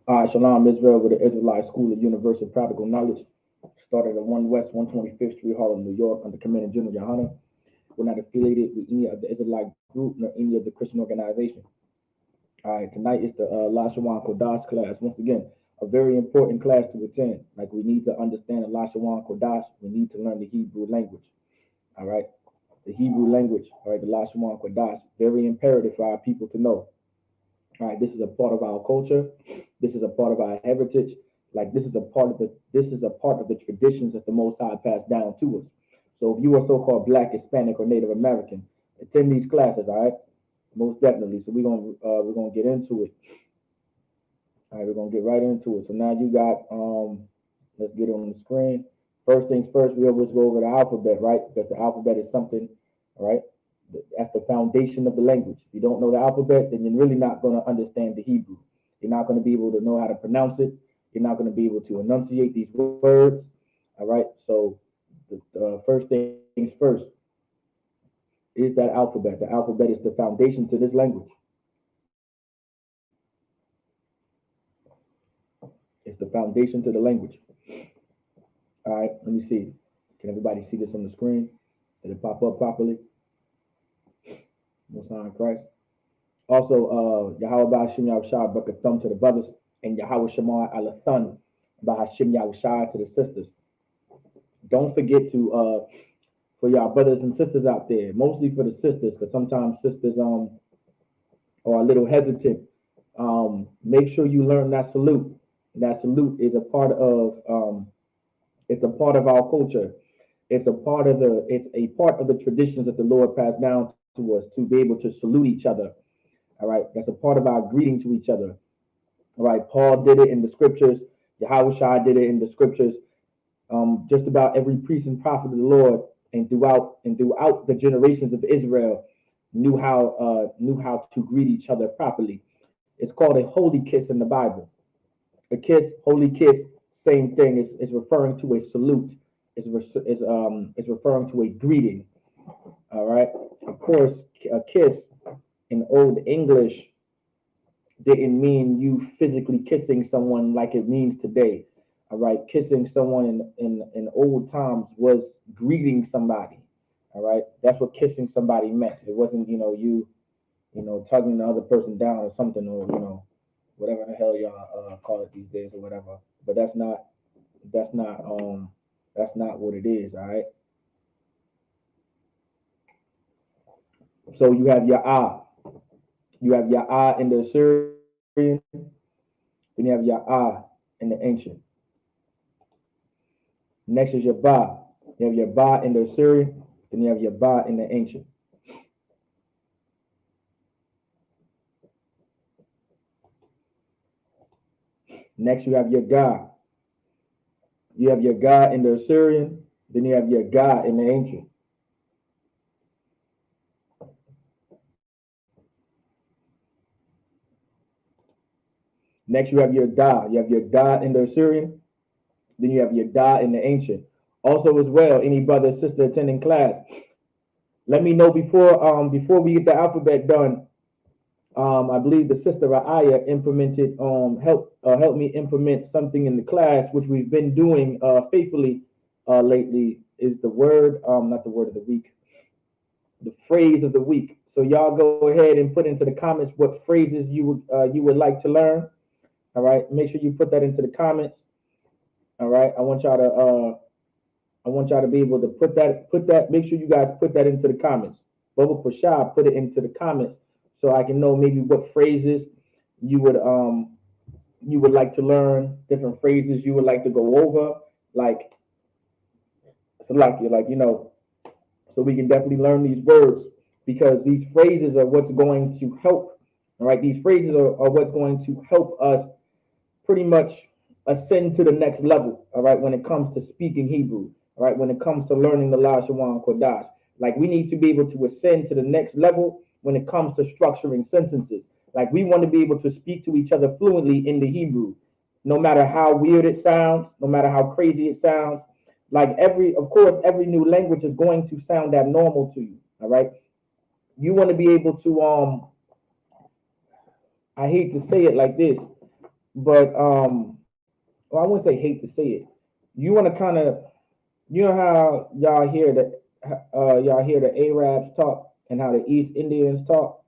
Shalom Israel with the Israelite School of Universal Practical Knowledge. Started at 1 West 125th Street, Harlem, New York, under Commander General Yohana. We're not affiliated with any of the Israelite group nor any of the Christian organization. All right, tonight is the Lashawan Qadash class. Once again, a very important class to attend. Like, we need to understand the Lashawan Qadash. We need to learn the Hebrew language. All right, the Hebrew language. All right, the Lashawan Qadash. Very imperative for our people to know. All right, this is a part of our culture. This is a part of our heritage. Like, this is a part of the traditions that the Most High passed down to us. So if you are so-called Black, Hispanic, or Native American, attend these classes. All right, most definitely. So we're gonna get into it. All right, we're gonna get right into it. So now you got let's get it on the screen. First things first, we always go over the alphabet, right? Because the alphabet is something, all right? That's the foundation of the language. If you don't know the alphabet, then you're really not going to understand the Hebrew. You're not going to be able to know how to pronounce it. You're not going to be able to enunciate these words. All right. So the first things first is that alphabet. The alphabet is the foundation to this language. It's the foundation to the language. All right. Let me see. Can everybody see this on the screen? Did it pop up properly? Most High in Christ. Also, Yahweh Ba'ashim Yahushua Bakathum to the brothers, and Yahweh Shema Alathun Ba'ashim Yahushua to the sisters. Don't forget to, for y'all brothers and sisters out there, mostly for the sisters, because sometimes sisters are a little hesitant. Make sure you learn that salute. That salute is a part of it's a part of our culture. It's a part of the traditions that the Lord passed down to us to be able to salute each other. All right, that's a part of our greeting to each other. All right, Paul did it in the scriptures. Yahushua did it in the scriptures. Just about every priest and prophet of the Lord, and throughout the generations of Israel, knew how to greet each other properly. It's called a holy kiss in the Bible. A kiss, holy kiss, same thing. Is referring to a salute. Is referring to a greeting. All right. Of course, a kiss in Old English didn't mean you physically kissing someone like it means today. All right, kissing someone in old times was greeting somebody. All right, that's what kissing somebody meant. It wasn't tugging the other person down or something, or whatever the hell y'all call it these days or whatever. But that's not what it is. All right. So you have your ah. You have your ah in the Assyrian, then you have your ah in the ancient. Next is your ba. You have your ba in the Assyrian, then you have your ba in the ancient. Next you have your ga. You have your ga in the Assyrian, then you have your ga in the ancient. Next you have your da. You have your da in the Assyrian, then you have your da in the ancient. Also, as well, any brother or sister attending class, let me know before we get the alphabet done. I believe the sister Ra'aya implemented helped me implement something in the class, which we've been doing faithfully lately. Is the word not the word of the week, the phrase of the week. So y'all go ahead and put into the comments what phrases you would like to learn. All right, make sure you put that into the comments. All right, I want y'all to be able to put that. Make sure you guys put that into the comments. Bubba Prashad put it into the comments so I can know maybe what phrases you would like to learn, different phrases you would like to go over, like so we can definitely learn these words, because these phrases are what's going to help. All right, these phrases are what's going to help us pretty much ascend to the next level. All right, when it comes to speaking Hebrew. All right, when it comes to learning the Lashawan Qadash, like, we need to be able to ascend to the next level when it comes to structuring sentences. Like, we want to be able to speak to each other fluently in the Hebrew, no matter how weird it sounds, no matter how crazy it sounds. Like, of course, every new language is going to sound abnormal to you. All right, you want to be able to I hate to say it like this, but well, I wouldn't say hate to say it. You want to kind of, you know how y'all hear the Arabs talk and how the East Indians talk.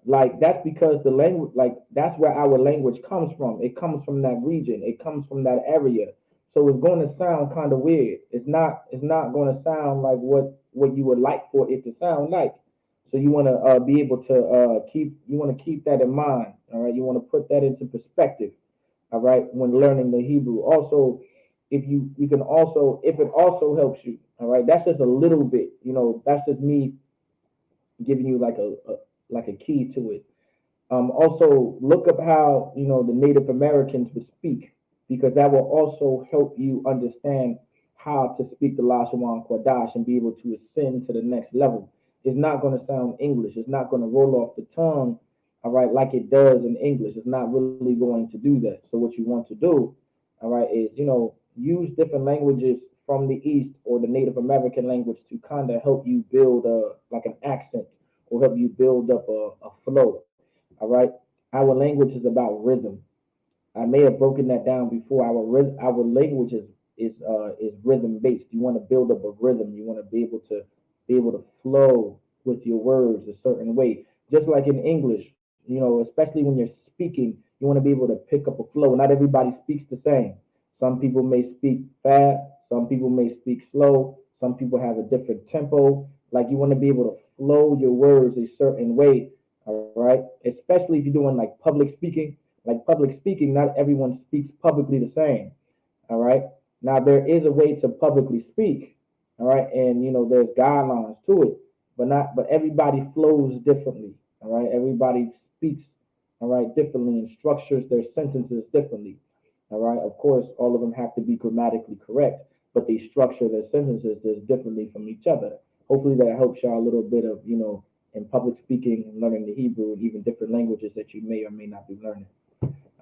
Like that's because the language, like that's where our language comes from. It comes from that region. It comes from that area. So it's going to sound kind of weird. It's not going to sound like what you would like for it to sound like. So you want to be able to you want to keep that in mind. All right. You want to put that into perspective. All right. When learning the Hebrew. Also, if you can also, if it also helps you. All right. That's just a little bit. That's just me giving you like a key to it. Also, look up how the Native Americans would speak, because that will also help you understand how to speak the Lashawan Qadash and be able to ascend to the next level. It's not going to sound English. It's not going to roll off the tongue, all right, like it does in English. It's not really going to do that. So what you want to do, all right, is use different languages from the East or the Native American language to kind of help you build like an accent or help you build up a flow. All right. Our language is about rhythm. I may have broken that down before. Our language is rhythm based. You want to build up a rhythm. You want to be able to flow with your words a certain way. Just like in English, especially when you're speaking, you want to be able to pick up a flow. Not everybody speaks the same. Some people may speak fast. Some people may speak slow. Some people have a different tempo. Like you want to be able to flow your words a certain way. All right. Especially if you're doing like public speaking. Like public speaking, not everyone speaks publicly the same. All right. Now there is a way to publicly speak. All right, and there's guidelines to it, but everybody flows differently. All right, everybody speaks all right differently and structures their sentences differently. All right, of course, all of them have to be grammatically correct, but they structure their sentences just differently from each other. Hopefully, that helps y'all a little bit of in public speaking and learning the Hebrew and even different languages that you may or may not be learning.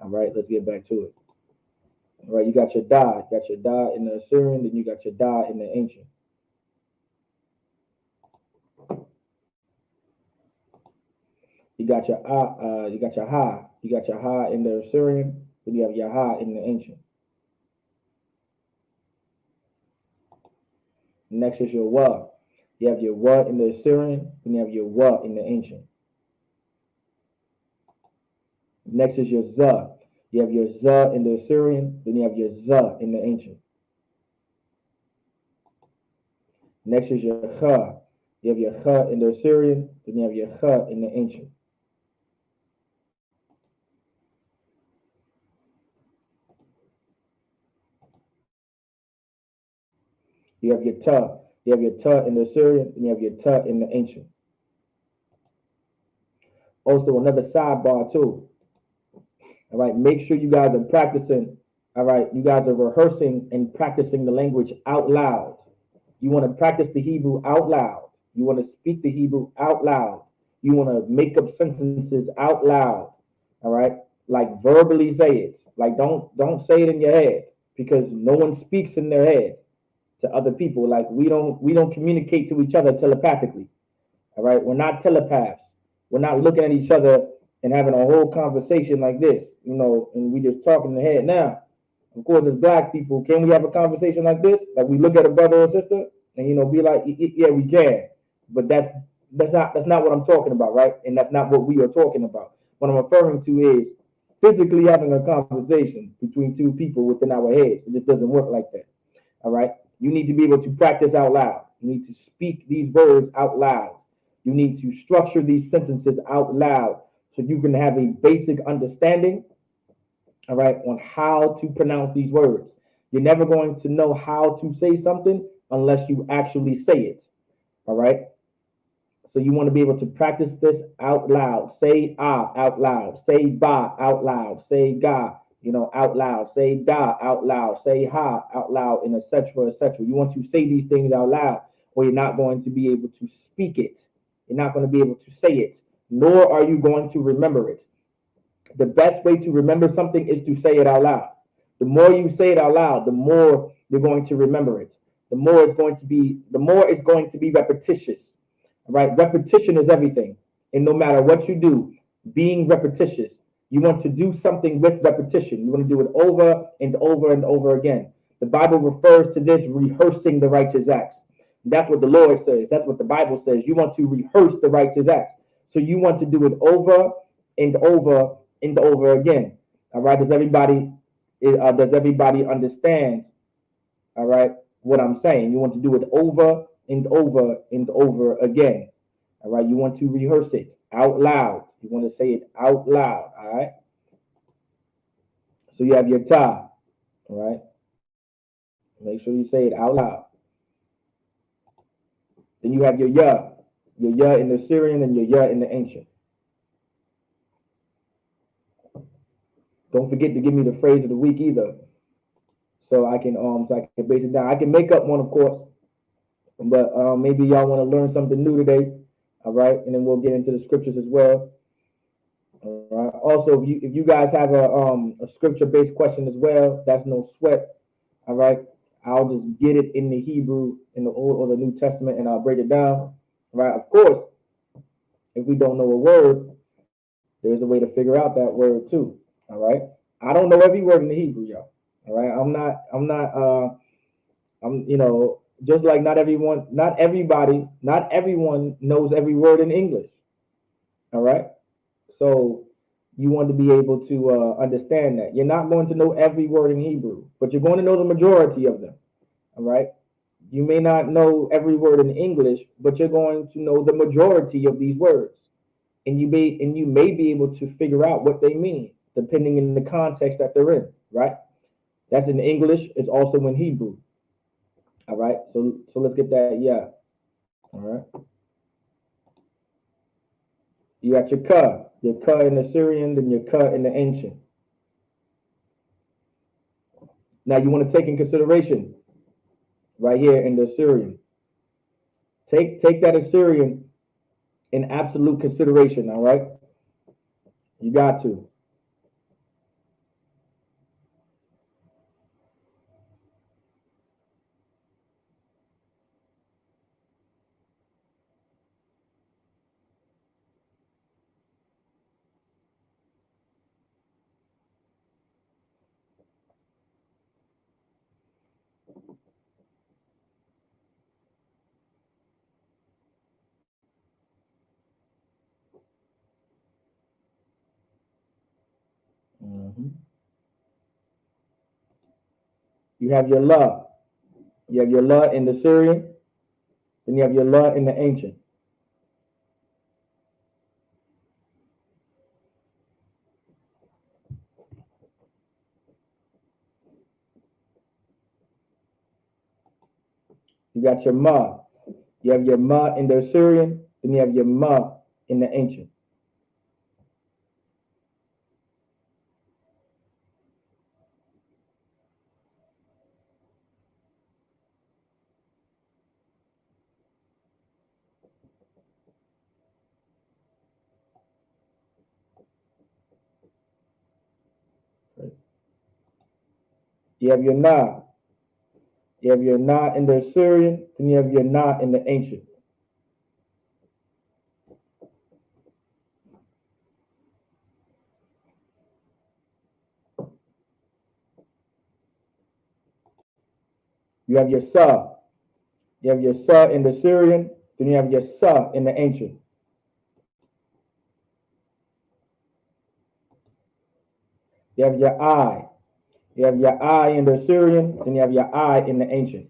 All right, let's get back to it. All right, you got your da in the Assyrian, then you got your da in the ancient. You got your ha in the Assyrian, then you have your ha in the ancient. Next is your wa. You have your wa in the Assyrian, then you have your wa in the ancient. Next is your za. You have your za in the Assyrian, then you have your za in the ancient. Next is your ha. You have your ha in the Assyrian, then you have your ha in the ancient. You have your ta. You have your ta in the Assyrian, and you have your ta in the ancient. Also, another sidebar too. All right, make sure you guys are practicing. All right, you guys are rehearsing and practicing the language out loud. You want to practice the Hebrew out loud. You want to speak the Hebrew out loud. You want to make up sentences out loud. All right, like verbally say it. Like don't say it in your head, because no one speaks in their head to other people. Like we don't communicate to each other telepathically. All right, we're not telepaths. We're not looking at each other and having a whole conversation like this, and we just talking in the head. Now, of course, as black people, can we have a conversation like this? Like we look at a brother or sister and be like, yeah, we can. But that's not what I'm talking about, right? And that's not what we are talking about. What I'm referring to is physically having a conversation between two people within our heads. It just doesn't work like that. All right. You need to be able to practice out loud. You need to speak these words out loud. You need to structure these sentences out loud so you can have a basic understanding, all right, on how to pronounce these words. You're never going to know how to say something unless you actually say it, all right? So you want to be able to practice this out loud. Say ah out loud. Say ba out loud. Say ga, out loud. Say da out loud. Say ha out loud, and etc. etc. You want to say these things out loud, or you're not going to be able to speak it. You're not going to be able to say it, nor are you going to remember it. The best way to remember something is to say it out loud. The more you say it out loud, the more you're going to remember it. The more it's going to be repetitious. All right? Repetition is everything. And no matter what you do, being repetitious, You want to do something with repetition. You want to do it over and over and over again. The Bible refers to this rehearsing the righteous acts. That's what the Lord says. That's what the Bible says. You want to rehearse the righteous acts. So you want to do it over and over and over again. All right. Does everybody understand? All right. What I'm saying. You want to do it over and over and over again. All right. You want to rehearse it out loud. You want to say it out loud. All right. So you have your ta. All right. Make sure you say it out loud. Then you have your ya. Your ya in the Syrian and your ya in the ancient. Don't forget to give me the phrase of the week either. So I can base it down. I can make up one, of course, but maybe y'all want to learn something new today. All right. And then we'll get into the scriptures as well. All right. Also, if you guys have a scripture based question as well, that's no sweat. All right. I'll just get it in the Hebrew, in the Old or the New Testament, and I'll break it down. All right. Of course, if we don't know a word, there's a way to figure out that word too. All right. I don't know every word in the Hebrew, y'all. All right. I'm just like not everyone knows every word in English. All right. So you want to be able to understand that you're not going to know every word in Hebrew, but you're going to know the majority of them. All right. You may not know every word in English, but you're going to know the majority of these words, and you may be able to figure out what they mean depending in the context that they're in. Right. That's in English. It's also in Hebrew. All right. So let's get that. Yeah. All right. You got your ka in the Syrian, then your ka in the ancient. Now you want to take in consideration right here in the Assyrian. Take that Assyrian in absolute consideration, all right? You got to. Mhm. You have your la. You have your la in the Syrian, then you have your la in the ancient. You got your ma. You have your ma in the Assyrian, then you have your ma in the ancient. You have your na. You have your na in the Assyrian, then you have your na in the ancient. You have your sa. You have your sa in the Syrian, then you have your sa in the ancient. You have your I. You have your I in the Syrian, then you have your I in the ancient.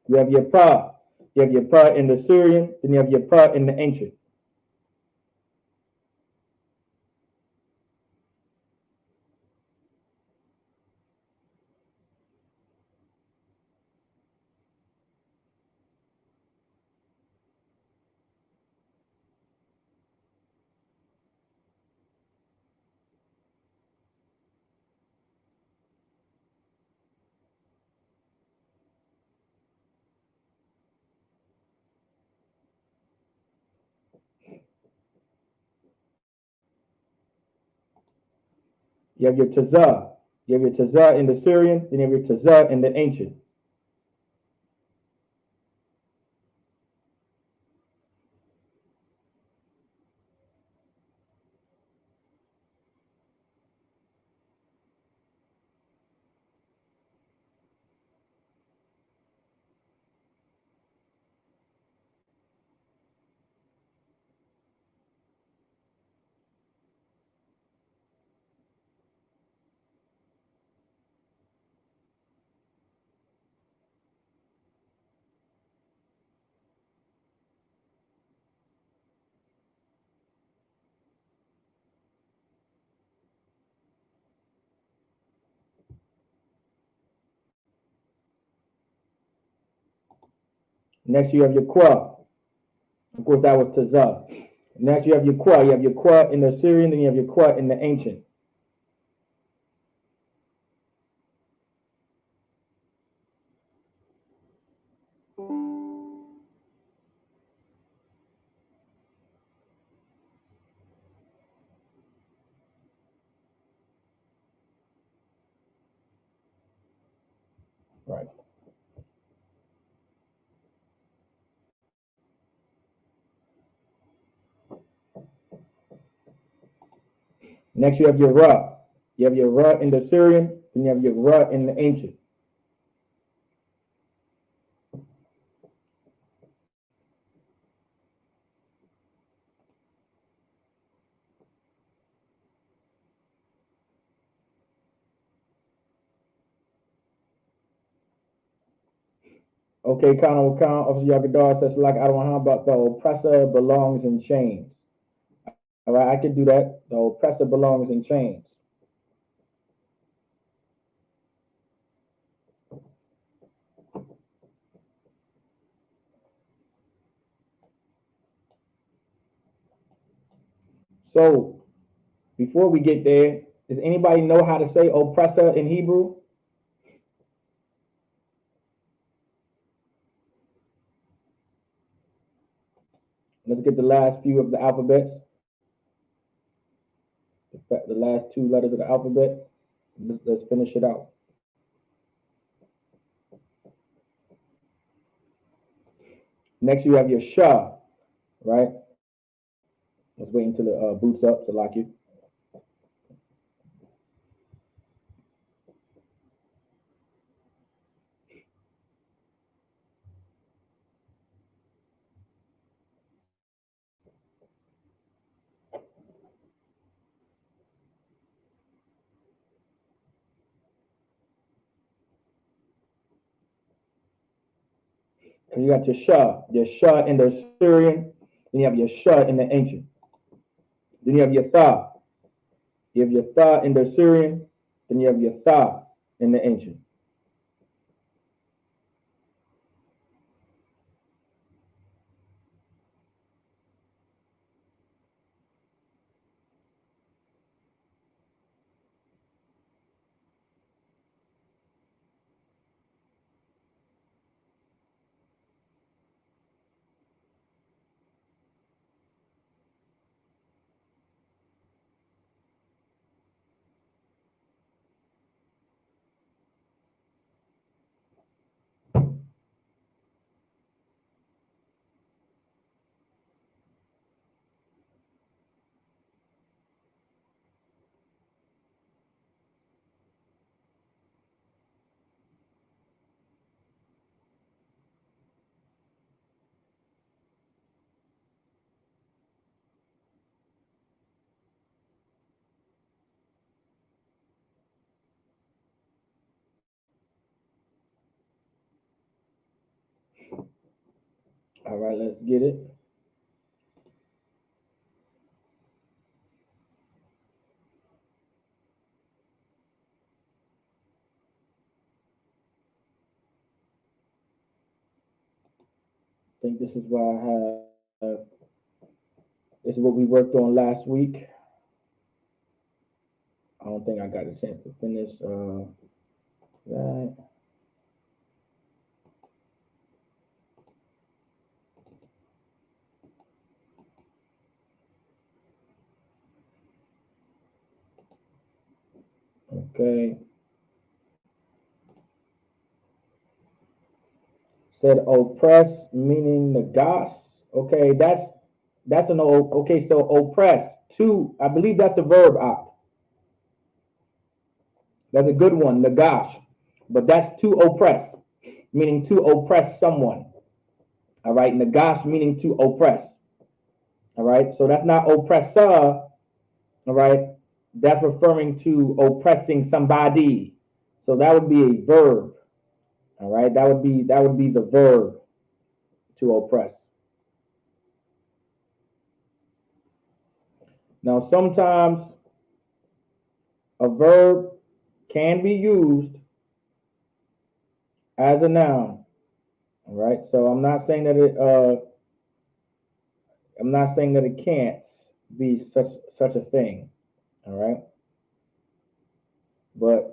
You have your pa. You have your pa in the Syrian, then you have your pa in the ancient. You have your Tazah. You have your Tazah in the Syrian, then you have your Tazah in the ancient. Next you have your Qua. Of course, that was Tazah. Next you have your Qua. You have your Qua in the Syrian, then you have your Qua in the ancient. Right. Next you have your Ra. You have your Ra in the Syrian, then you have your Ra in the ancient. Okay, count of Yagadar says like I don't know about the oppressor belongs in chains. All right, I can do that. The oppressor belongs in chains. So before we get there, does anybody know how to say oppressor in Hebrew? Let's get the last few of the alphabets. The last two letters of the alphabet. Let's finish it out. Next, you have your Shah, right? Let's wait until it boots up to lock you. And you got your Shah in the Syrian, then you have your Shah in the ancient. Then you have your Tha. You have your Tha in the Syrian, then you have your Tha in the ancient. All right, let's get it. I think this is what I have. This is what we worked on last week. I don't think I got a chance to finish that. Okay. Said oppress meaning nagash. Okay, that's an old. Okay, so oppress to. I believe that's a verb. That's a good one, nagash. But that's to oppress, meaning to oppress someone. All right, nagash meaning to oppress. All right, so that's not oppressor. All right, that's referring to oppressing somebody. So that would be a verb. All right, that would be the verb to oppress. Now, sometimes a verb can be used as a noun. All right, so I'm not saying that it can't be such a thing. All right, but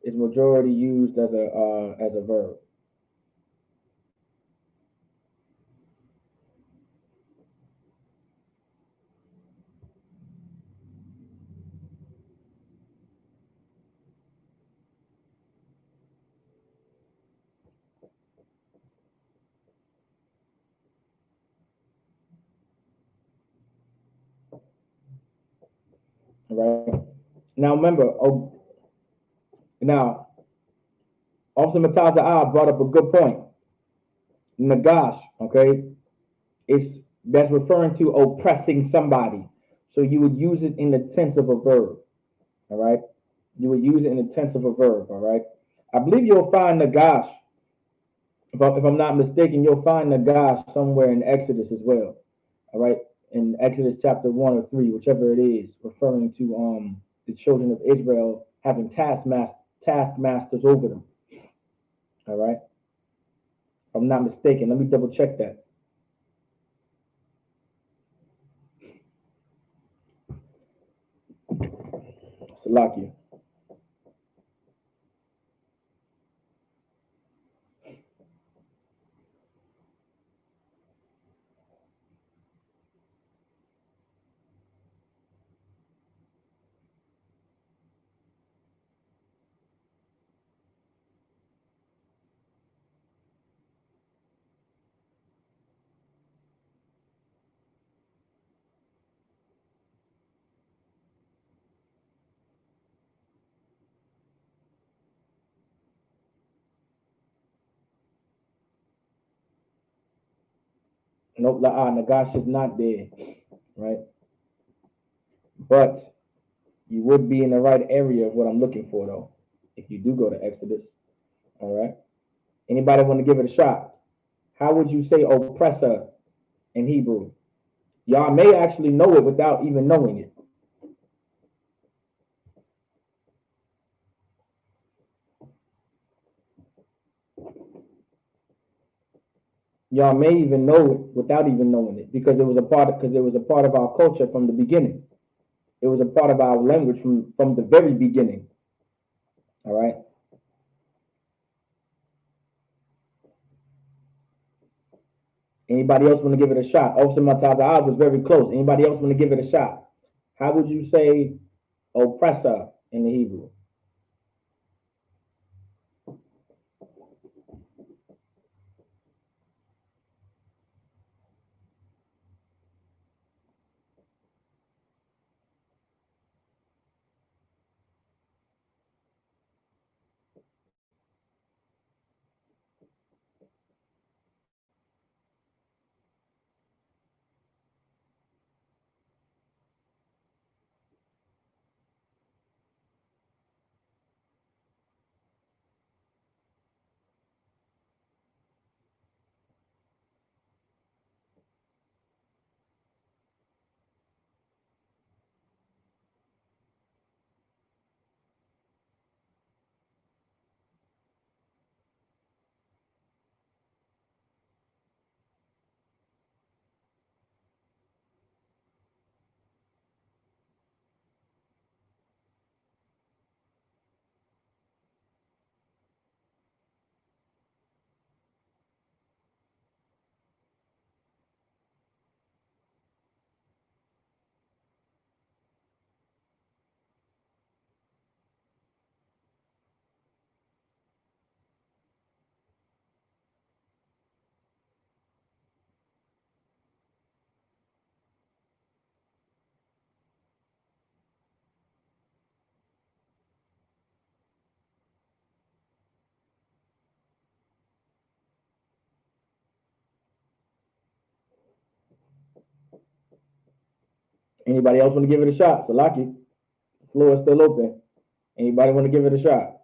it's majority used as a verb. All right. Now remember, now Officer Mataza brought up a good point. Nagash, okay, it's that's referring to oppressing somebody. So you would use it in the tense of a verb. All right, you would use it in the tense of a verb. All right, I believe you'll find Nagash. If I'm not mistaken, you'll find Nagash somewhere in Exodus as well. All right, in Exodus chapter 1 or 3, whichever it is, referring to the children of Israel having taskmasters over them. All right, if I'm not mistaken, let me double check that. Salakia. Nope, Nagash is not there, right? But you would be in the right area of what I'm looking for, though, if you do go to Exodus. All right. Anybody want to give it a shot? How would you say oppressor in Hebrew? Y'all may actually know it without even knowing it. Y'all may even know it without even knowing it because it was a part of our culture from the beginning. It was a part of our language from the very beginning. All right. Anybody else want to give it a shot? Officer Mataza was very close. Anybody else want to give it a shot? How would you say oppressor in the Hebrew? Anybody else want to give it a shot? Salaki, the floor is still open. Anybody want to give it a shot?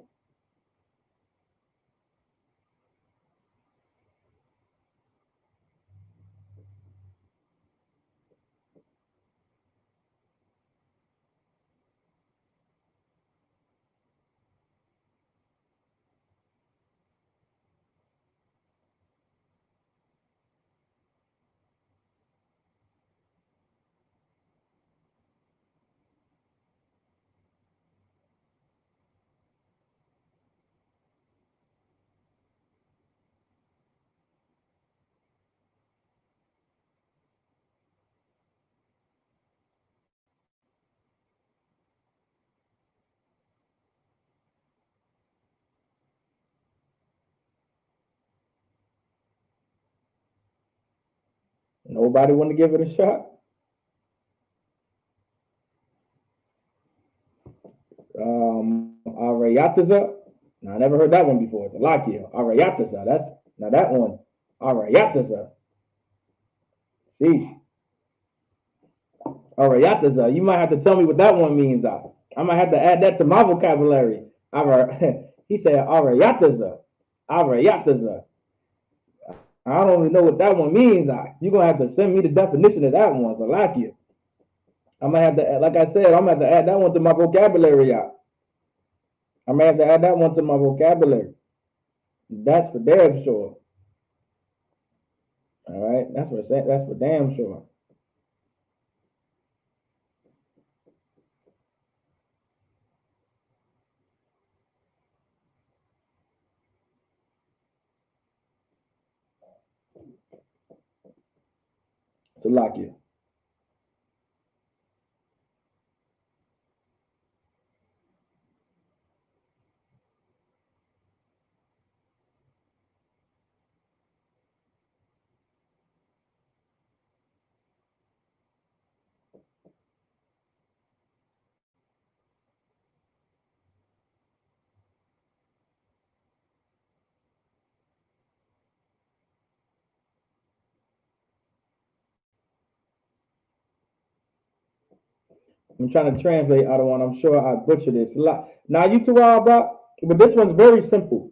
Nobody want to give it a shot? Arayataza. Now, I never heard that one before. It's a Lakia. Arayataza. That's now that one. Arayataza. Sheesh. Arayataza. You might have to tell me what that one means. I might have to add that to my vocabulary. He said Arayataza. Arayataza. I don't even know what that one means. You're gonna have to send me the definition of that one. So Lakia. I might have to, like I said, I'm gonna have to add that one to my vocabulary. I may have to add that one to my vocabulary. That's for damn sure. All right, that's for damn sure. So lock you. I'm trying to translate out of one. I'm sure I butchered this. Now you two are about, but this one's very simple.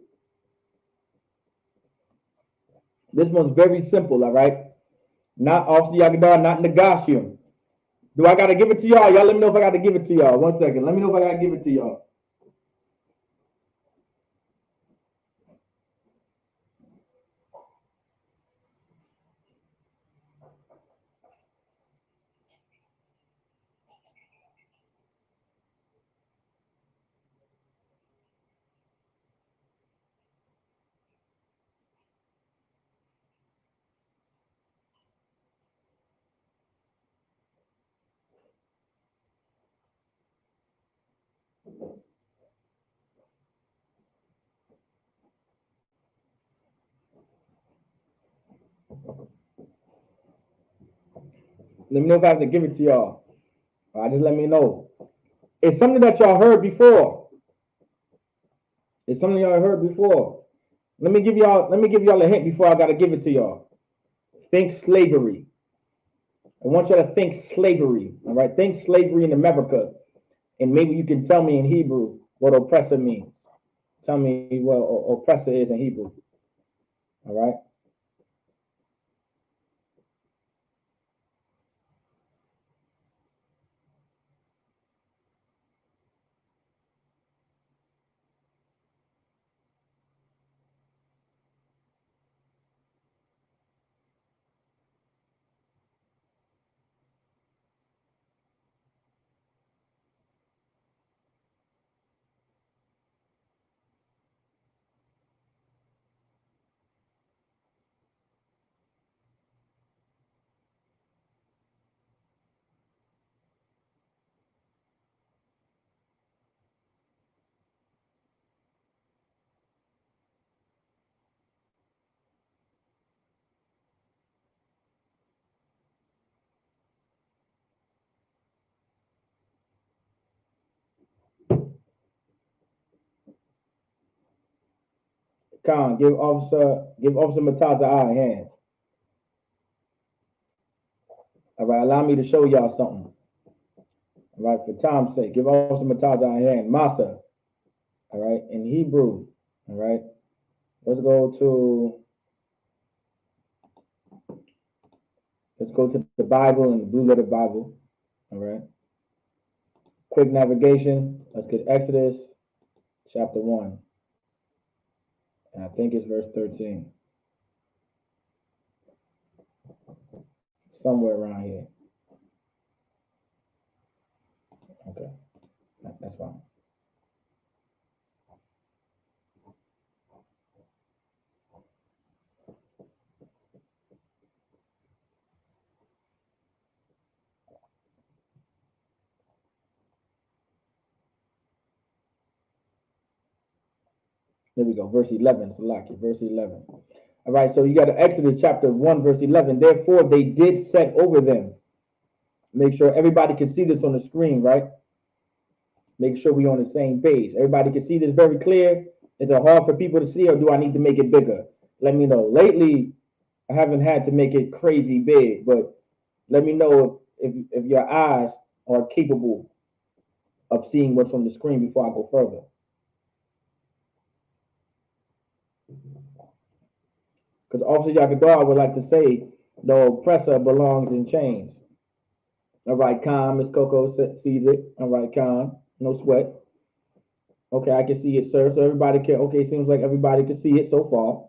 This one's very simple. All right, not off Yagadar, not Negatium. Do I gotta give it to y'all? Y'all let me know if I gotta give it to y'all. 1 second. Let me know if I gotta give it to y'all. Let me know if I have to give it to y'all. All right, just let me know. It's something that y'all heard before. It's something y'all heard before. Let me give y'all a hint before I gotta give it to y'all. Think slavery. I want y'all to think slavery. All right, think slavery in America, and maybe you can tell me in Hebrew what oppressor means. Tell me what oppressor is in Hebrew. All right. Khan, give Officer Mataza our hand. All right, allow me to show y'all something. All right, for time's sake, give also mataz our hand. Masa. All right, in Hebrew. All right, let's go to the Bible and the Blue Letter Bible. All right, quick navigation. Let's get Exodus chapter 1, and I think it's verse 13, somewhere around here. Okay, that's fine. There we go, verse 11. Salaki, verse 11. All right, so you got Exodus chapter 1, verse 11. Therefore, they did set over them. Make sure everybody can see this on the screen, right? Make sure we're on the same page. Everybody can see this very clear. Is it hard for people to see, or do I need to make it bigger? Let me know. Lately, I haven't had to make it crazy big, but let me know if your eyes are capable of seeing what's on the screen before I go further. Because Officer Yakadar would like to say the oppressor belongs in chains. All right, Khan, Miss Coco sees it. All right, Khan, no sweat. Okay, I can see it, sir. So everybody can, okay, seems like everybody can see it so far.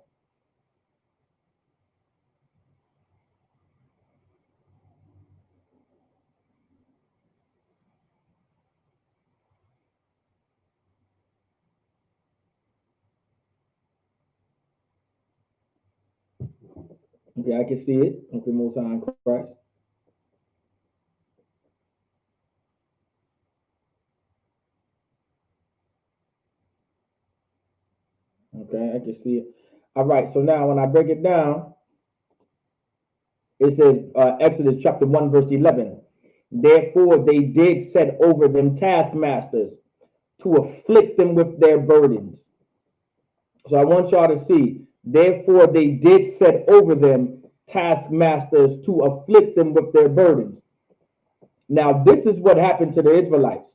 Okay, I can see it. Okay, most time Christ. Okay, I can see it. All right, so now when I break it down, it says Exodus chapter 1, verse 11. Therefore, they did set over them taskmasters to afflict them with their burdens. So I want y'all to see, therefore, they did set over them taskmasters to afflict them with their burdens. Now, this is what happened to the Israelites.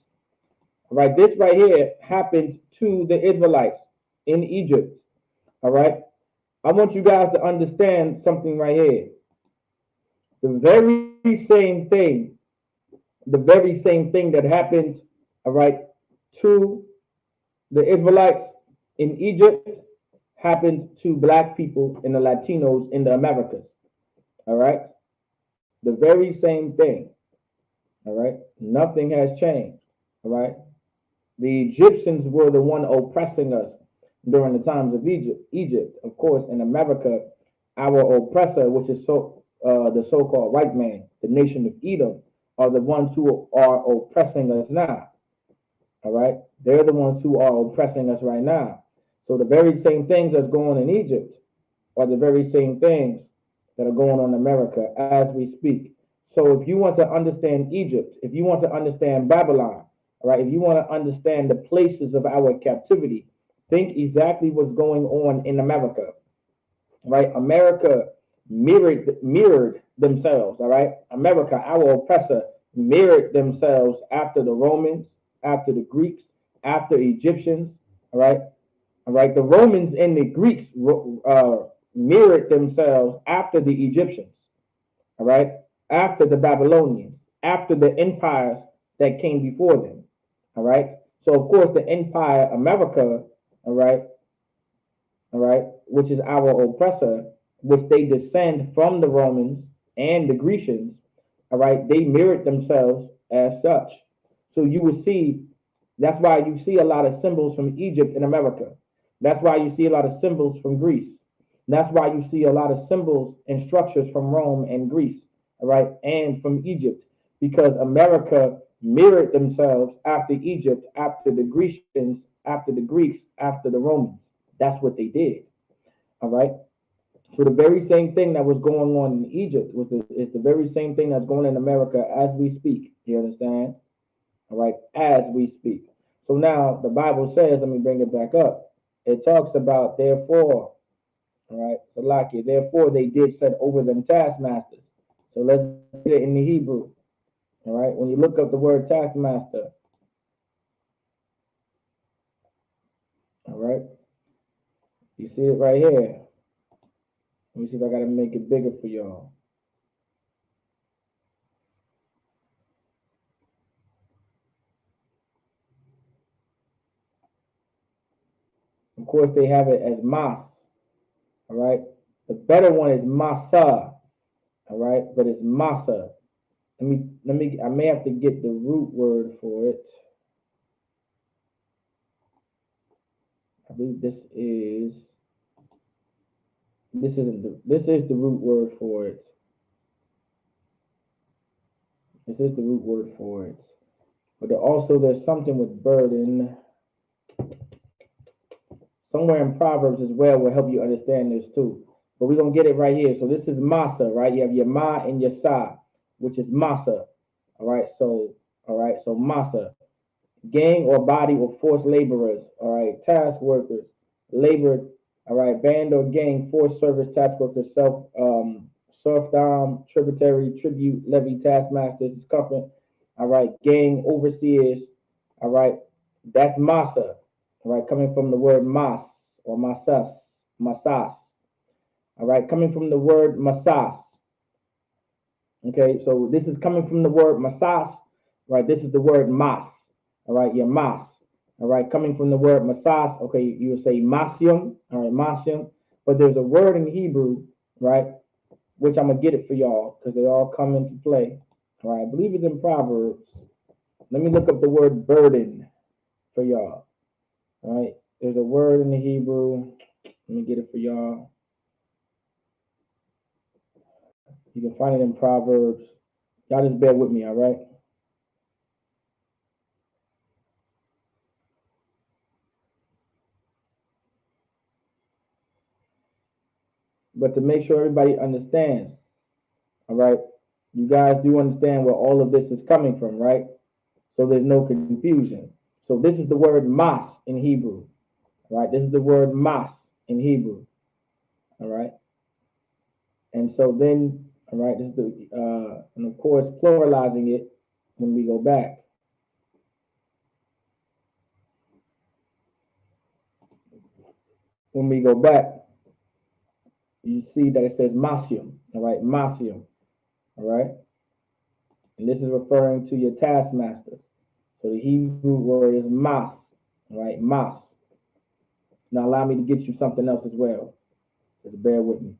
All right, this right here happened to the Israelites in Egypt. All right, I want you guys to understand something right here. The very same thing, that happened, all right, to the Israelites in Egypt happened to black people and the Latinos in the Americas. All right, the very same thing. All right, nothing has changed. All right, the Egyptians were the one oppressing us during the times of Egypt. Egypt, of course, in America, our oppressor, which is the so-called white man, the nation of Edom, are the ones who are oppressing us now. All right, they're the ones who are oppressing us right now. So the very same things that's going on in Egypt are the very same things that are going on in America as we speak. So if you want to understand Egypt, if you want to understand Babylon, all right, if you want to understand the places of our captivity, think exactly what's going on in America, right? America mirrored themselves, all right? America, our oppressor, mirrored themselves after the Romans, after the Greeks, after Egyptians, all right? All right, the Romans and the Greeks mirrored themselves after the Egyptians, all right, after the Babylonians, after the empires that came before them, all right. So of course the empire America, all right, which is our oppressor, which they descend from the Romans and the Grecians, all right, they mirrored themselves as such. So you will see, that's why you see a lot of symbols from Egypt in America. That's why you see a lot of symbols from Greece. That's why you see a lot of symbols and structures from Rome and Greece, all right, and from Egypt, because America mirrored themselves after Egypt, after the Grecians, after the Greeks, after the Romans. That's what they did, all right. So the very same thing that was going on in Egypt is the very same thing that's going on in America as we speak. You understand? All right, as we speak. So now the Bible says, let me bring it back up. It talks about therefore, all right, Salakia, therefore they did set over them taskmasters. So let's get it in the Hebrew. All right. When you look up the word taskmaster, all right, you see it right here. Let me see if I got to make it bigger for y'all. Of course, they have it as mas. All right. The better one is masa. All right, but it's masa. Let me. I may have to get the root word for it. I believe this is the root word for it. This is the root word for it. But there's something with burden somewhere in Proverbs as well will help you understand this too. But we're gonna get it right here. So this is masa, right? You have your ma and your sa, which is masa. All right, so masa. Gang or body or forced laborers, all right, task workers, labor, all right, band or gang, forced service task workers, serfdom, tributary, tribute, levy, taskmasters, company, all right, gang, overseers, all right, that's masa, all right, coming from the word mas or masas, all right, coming from the word masas, okay, so this is coming from the word masas, right, this is the word mas, all right, your mas, all right, coming from the word masas, okay, you would say masium, all right, masium, but there's a word in Hebrew, right, which I'm gonna get it for y'all because they all come into play. All right, I believe it's in Proverbs. Let me look up the word burden for y'all. All right, there's a word in the Hebrew. Let me get it for y'all. You can find it in Proverbs. Y'all just bear with me, all right? But to make sure everybody understands, all right, you guys do understand where all of this is coming from, right? So there's no confusion. So this is the word mas in Hebrew, right? This is the word mas in Hebrew, all right? And so then, all right, this is and of course, pluralizing it when we go back. When we go back, you see that it says masium, all right, masium, all right? And this is referring to your taskmasters. So the Hebrew word is mas, all right, mas. Now allow me to get you something else as well. Just bear with me.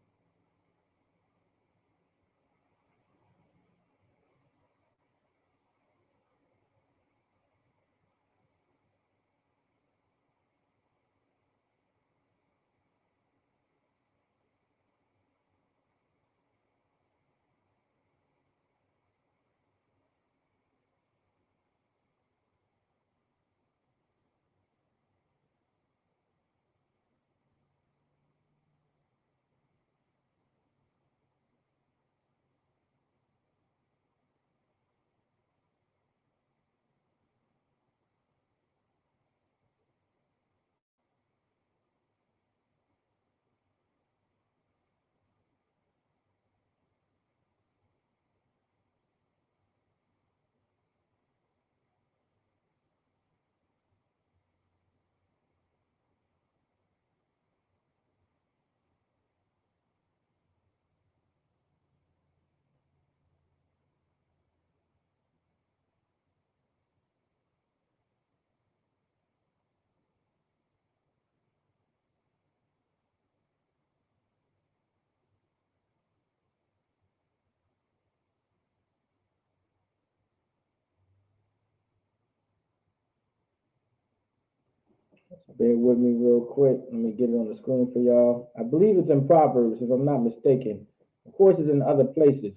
Bear with me real quick. Let me get it on the screen for y'all. I believe it's in Proverbs, if I'm not mistaken. Of course, it's in other places,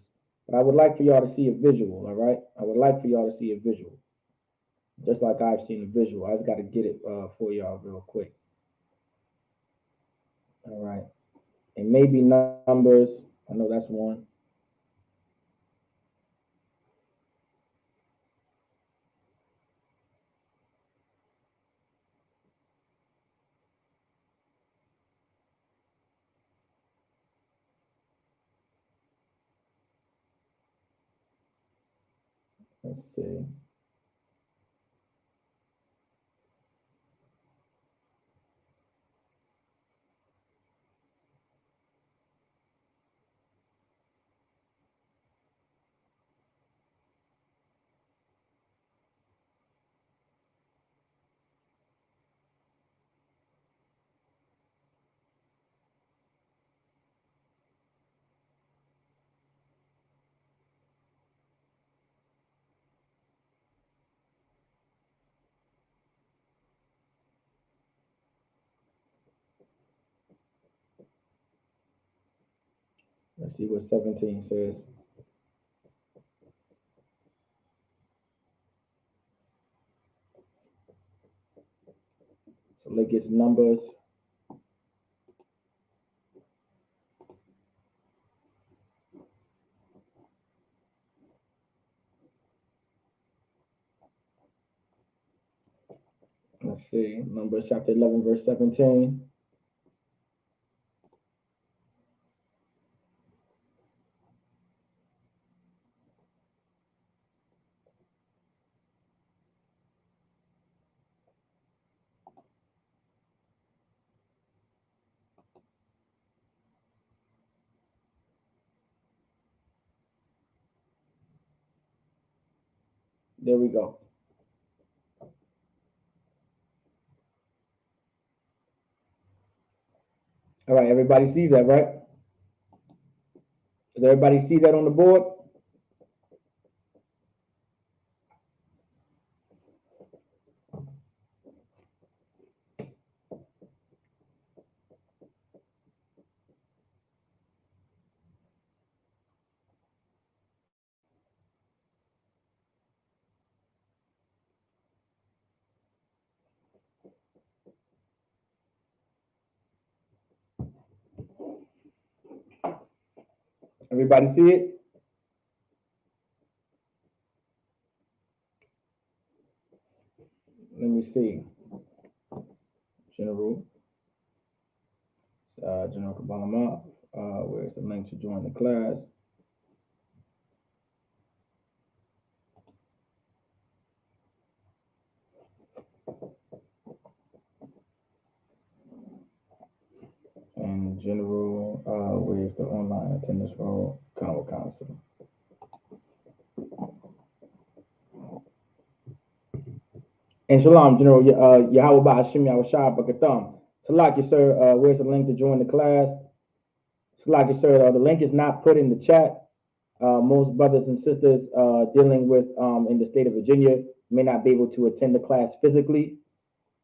but I would like for y'all to see a visual, all right? I would like for y'all to see a visual, just like I've seen a visual. I just got to get it for y'all real quick. All right. And maybe numbers. I know that's one. Let's see. Let's see what 17 says. So look its numbers. Let's see. Numbers chapter 11, verse 17. There we go. All right, everybody sees that, right? Does everybody see that on the board? Everybody see it? Let me see. General, General Kabbalah, where's the link to join the class? And general, where's the online attendance role? Convo council. And shalom, General Yahweh Ba'ashim Yahushua Bakatham. Salaki, sir, where's the link to join the class? Salaki, sir, the link is not put in the chat. Most brothers and sisters dealing with in the state of Virginia may not be able to attend the class physically.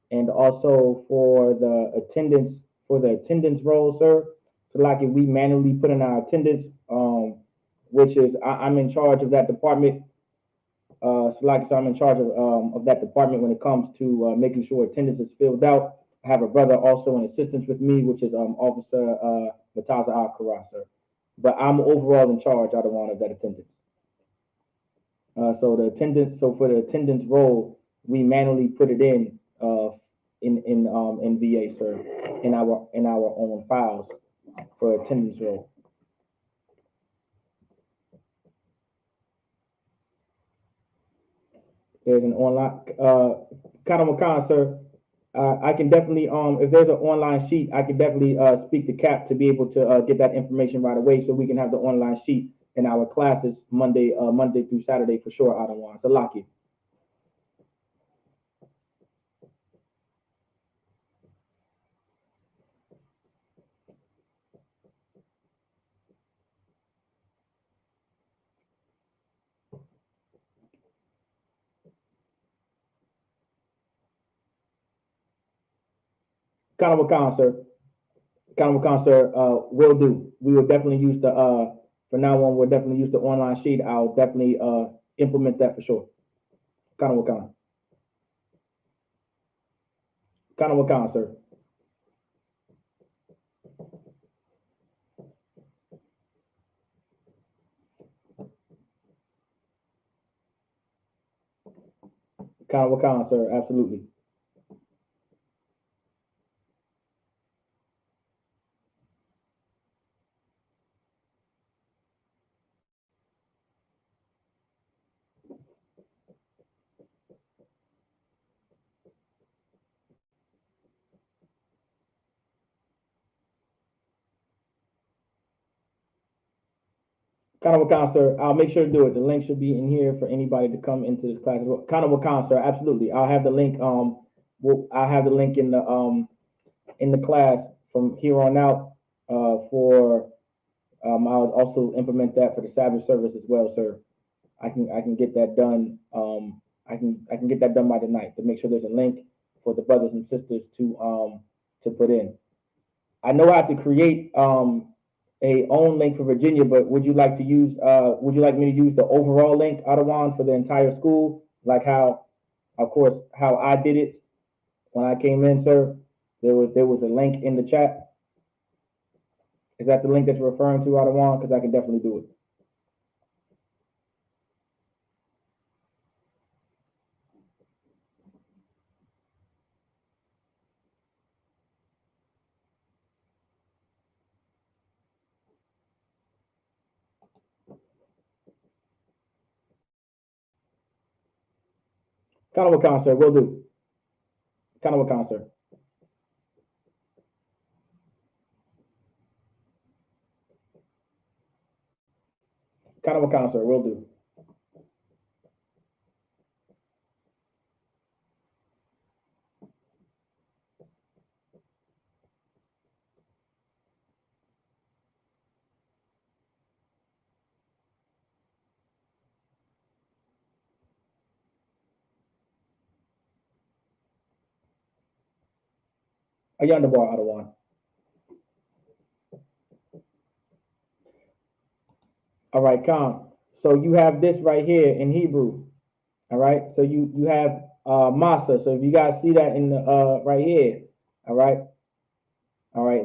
And also for the attendance role, sir, Salaki, we manually put in our attendance, which is I'm in charge of that department. So I'm in charge of that department when it comes to making sure attendance is filled out. I have a brother also in assistance with me, which is Officer Mataza Al Karasa. But I'm overall in charge out of one of that attendance. So for the attendance role, we manually put it in VA, sir, in our own files for attendance role. There's an online Kanamakan, sir. I can definitely if there's an online sheet, I can definitely speak to Cap to be able to get that information right away, so we can have the online sheet in our classes Monday through Saturday for sure. Out of one, so lock it. Kanamakan, sir. Kanamakan, sir. Will do. We will definitely use the for now on. We'll definitely use the online sheet. I'll definitely implement that for sure. Kanamakan. Kanamakan, sir. Kanamakan, sir. Absolutely. Kind of a concert. I'll make sure to do it. The link should be in here for anybody to come into this class. Kind of a concert. Absolutely. I'll have the link. I'll have the link in the class from here on out. For I'll also implement that for the Sabbath service as well, sir. I can get that done. I can get that done by tonight to make sure there's a link for the brothers and sisters to put in. I know how to create a own link for Virginia, but would you like to use would you like me to use the overall link, Adawan, for the entire school, like how, of course, how I did it when I came in, sir? There was a link in the chat. Is that the link that you're referring to, Adawan? Because I can definitely do it. Kind of a concert, we'll do. Kind of a concert. Kind of a concert, we'll do. A yonder bar, Adawan. All right, Khan. So you have this right here in Hebrew. All right. So you have masa. So if you guys see that in the right here, all right,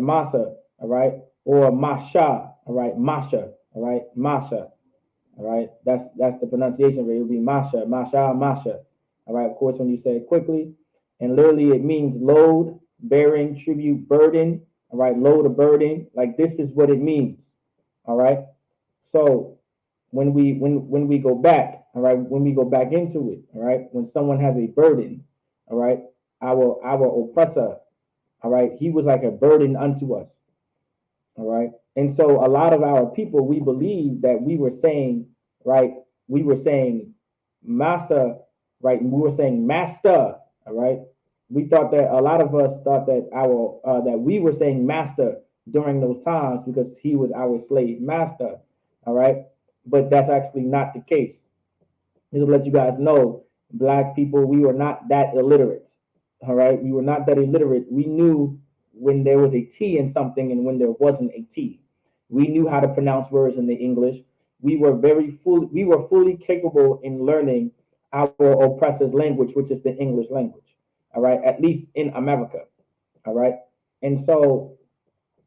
masa, all right, or masha, all right, masha, all right, masha, all right. That's the pronunciation rate. It would be masha, masha, masha. All right. Of course, when you say it quickly, and literally it means load, bearing, tribute, burden. All right, load a burden. Like this is what it means. All right. So when we go back, all right, when we go back into it, all right, when someone has a burden, all right, our oppressor, all right, he was like a burden unto us, all right. And so a lot of our people, we believe that we were saying, right, we were saying massa, right, and we were saying master, all right. We thought that a lot of us thought that our that we were saying master during those times because he was our slave master, all right. But that's actually not the case. Just to let you guys know, black people, we were not that illiterate. All right, we were not that illiterate. We knew when there was a T in something and when there wasn't a T. We knew how to pronounce words in the English. We were fully capable in learning our oppressor's language, which is the English language. All right, at least in America. All right, and so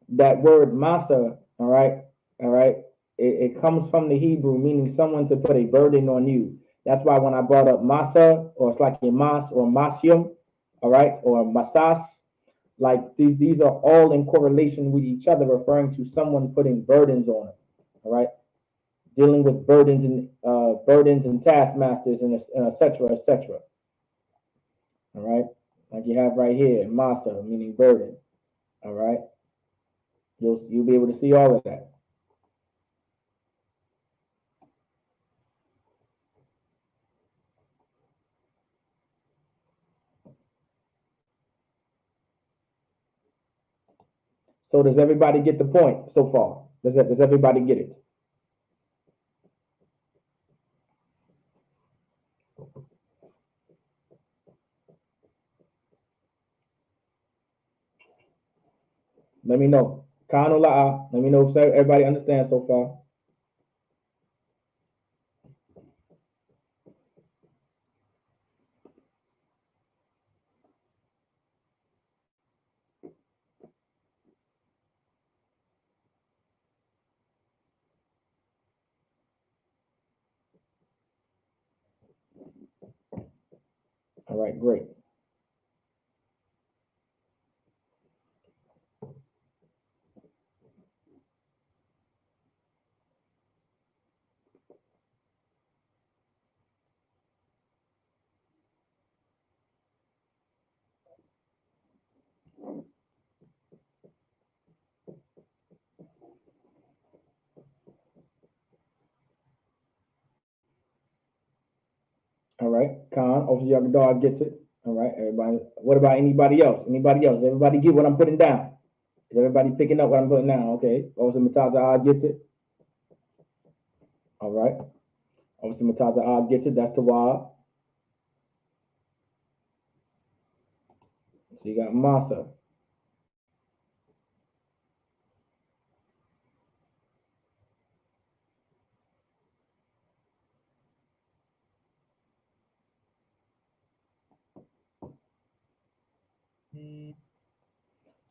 that word masa, all right, it comes from the Hebrew, meaning someone to put a burden on you. That's why when I brought up masa, or it's like a mas or masium, all right, or masas, like these are all in correlation with each other, referring to someone putting burdens on it, all right, dealing with burdens and taskmasters and et cetera, et cetera, all right, like you have right here, masa, meaning burden, all right. You'll be able to see all of that. So does everybody get the point so far? Does everybody get it? Let me know. Kano la'a. Let me know if everybody understands so far. All right, great. All right, Khan, Officer Yakadar gets it. All right, everybody. What about anybody else? Anybody else? Everybody get what I'm putting down. Is everybody picking up what I'm putting down? Okay. Officer Mataza gets it. All right. Officer Mataza gets it. That's Tawab. So you got Masa.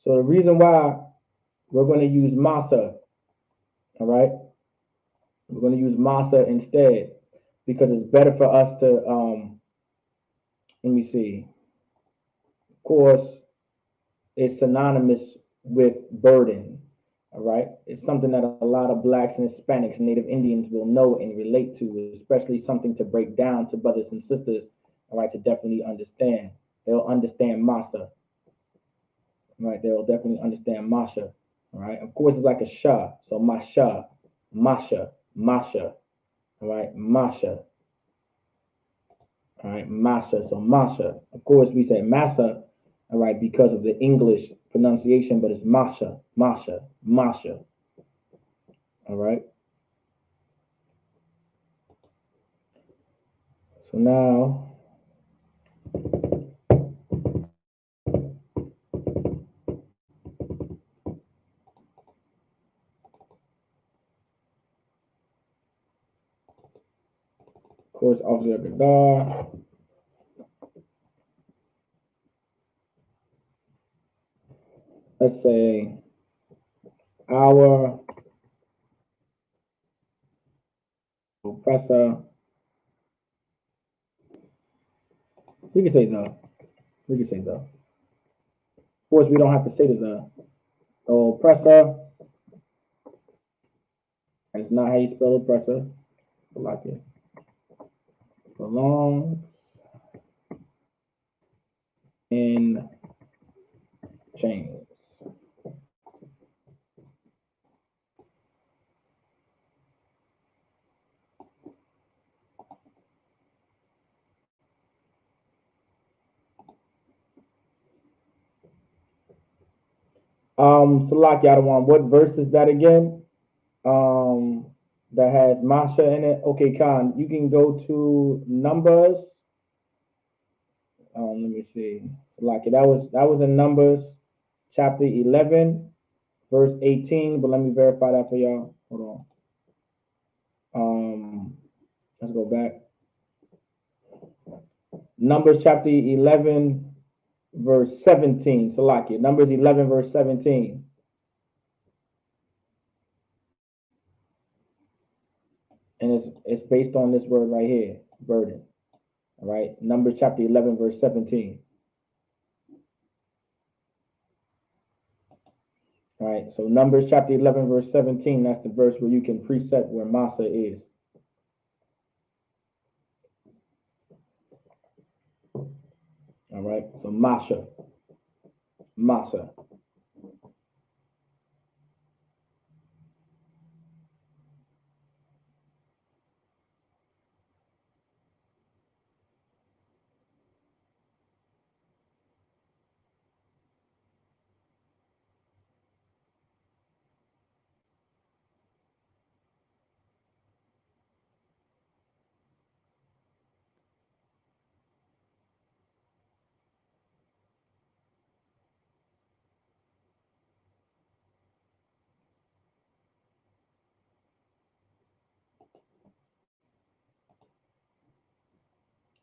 So the reason why we're going to use Masa, all right, we're going to use Masa instead because it's better for us to, let me see, of course, it's synonymous with burden, all right? It's something that a lot of blacks and Hispanics and Native Indians will know and relate to, especially something to break down to brothers and sisters, all right, to definitely understand. They'll understand Masa, right? They'll definitely understand Masha, all right? Of course, it's like a Shah, so Masha, Masha, Masha, all right? Masha, all right? Masha, so Masha. Of course, we say Massa, all right, because of the English pronunciation, but it's Masha, Masha, Masha, all right? So now, of course, Officer Gadar, let's say our oppressor, we can say the, we can say the. Of course, we don't have to say the oppressor, that's not how you spell oppressor, like it belongs in chains. Salaki Adawan, what verse is that again? Um, that has Masha in it. Okay, Khan, you can go to Numbers. Let me see. Salaki, that was in Numbers, chapter 11, verse 18. But let me verify that for y'all. Hold on. Let's go back. Numbers chapter 11, verse 17. Salaki, Numbers 11, verse 17. And it's based on this word right here, burden. All right, Numbers chapter 11, verse 17. All right, so Numbers chapter 11, verse 17, that's the verse where you can preset where Masa is. All right, so Masha, Masa.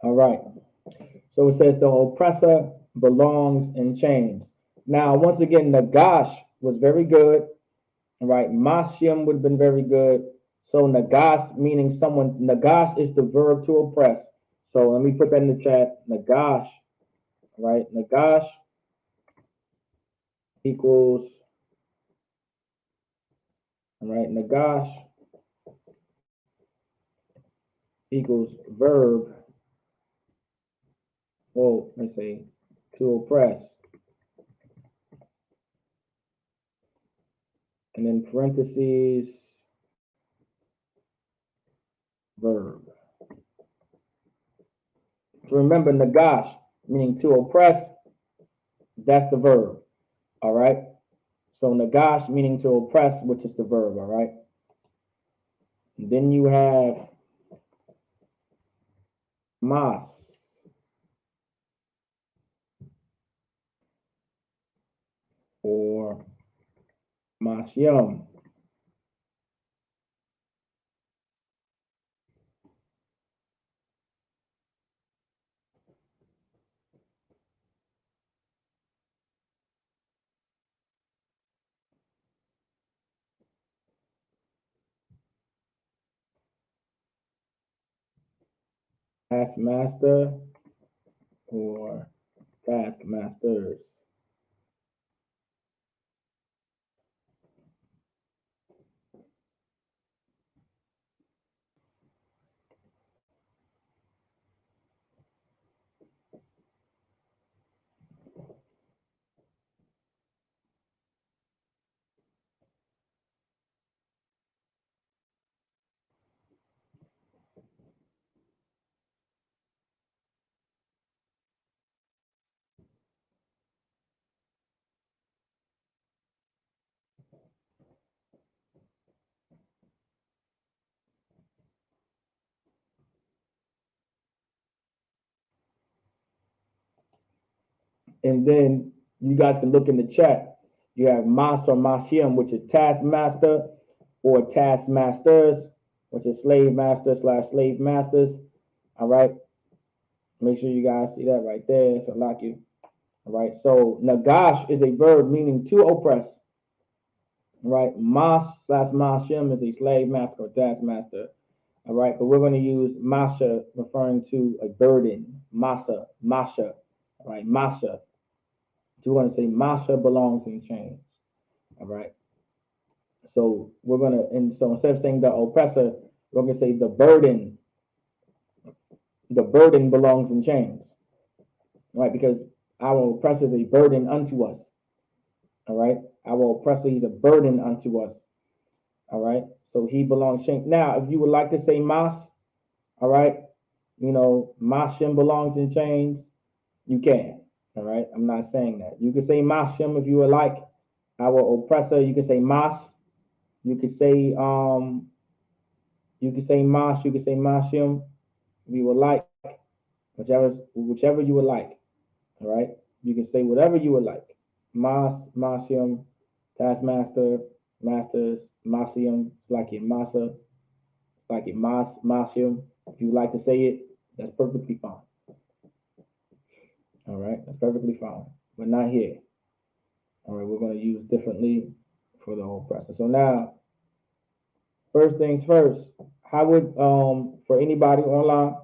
All right, so it says the oppressor belongs in chains. Now, once again, Nagash was very good. All right, Mashiam would have been very good. So Nagash meaning someone, Nagash is the verb to oppress. So let me put that in the chat. Nagash, right? Nagash equals, all right, Nagash equals verb, well, let's say, to oppress. And then parentheses, verb. So remember, nagash, meaning to oppress, that's the verb. All right. So nagash, meaning to oppress, which is the verb. All right. And then you have mas or masyam. Taskmaster or taskmasters. And then you guys can look in the chat. You have mas or masyam, which is taskmaster, or taskmasters, which is slave master slash slave masters. All right. Make sure you guys see that right there. So like you. All right. So nagash is a verb meaning to oppress. All right. Mas slash masyam is a slave master or taskmaster. All right. But we're going to use masha referring to a burden. Masha. All right. Masha. So we're going to say masha belongs in chains. All right. So we're going to, and so instead of saying the oppressor, we're going to say the burden. The burden belongs in chains. Right. Because our oppressor is a burden unto us. All right. Our oppressor is a burden unto us. All right. So he belongs chains. Now, if you would like to say mas, all right, mashim belongs in chains, you can. All right. I'm not saying that. You can say mashim if you would like. Our oppressor, you can say mas. You could say mas, you could say mashim. We would like whichever you would like. All right. You can say whatever you would like. Mas, mashim, taskmaster, masters, masium, like it masa, like it masium. If you like to say it, that's perfectly fine. All right, that's perfectly fine. But not here. All right, we're going to use differently for the whole process. So now, first things first, how would for anybody online,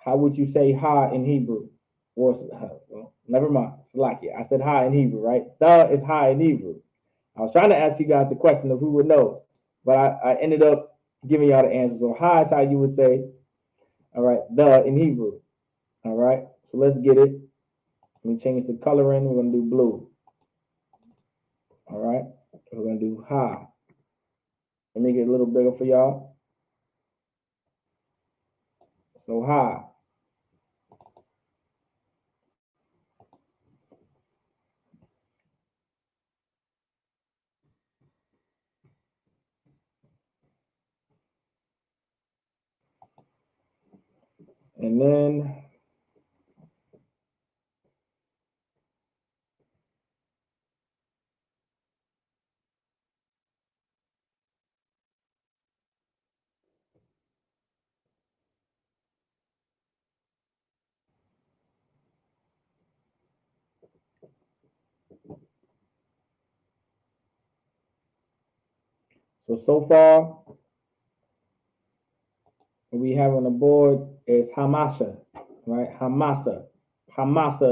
how would you say hi in Hebrew? Or well, never mind. Like it. I said hi in Hebrew, right? The is hi in Hebrew. I was trying to ask you guys the question of who would know, but I ended up giving y'all the answer. So hi is how you would say, all right, the in Hebrew. All right. So let's get it. Let me change the coloring. We're gonna do blue. All right. We're gonna do hi. Let me get it a little bigger for y'all. So hi. And then so far what we have on the board is Hamasha, right? Hamasa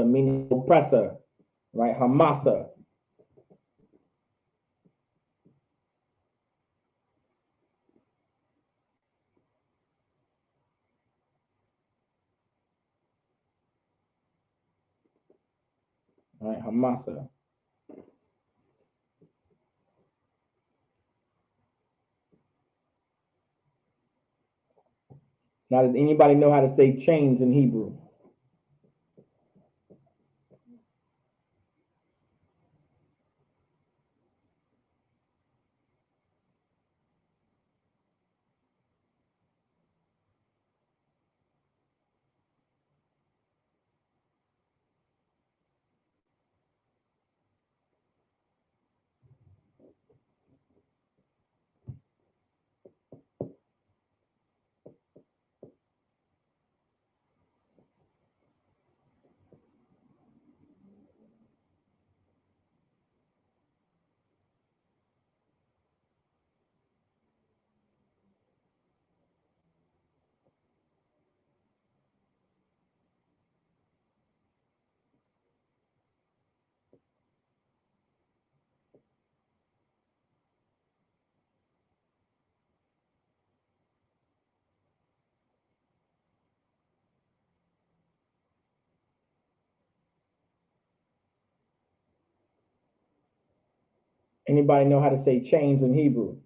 meaning oppressor, right? Hamasa. Right, Hamasa. Now, does anybody know how to say chains in Hebrew? Anybody know how to say chains in Hebrew?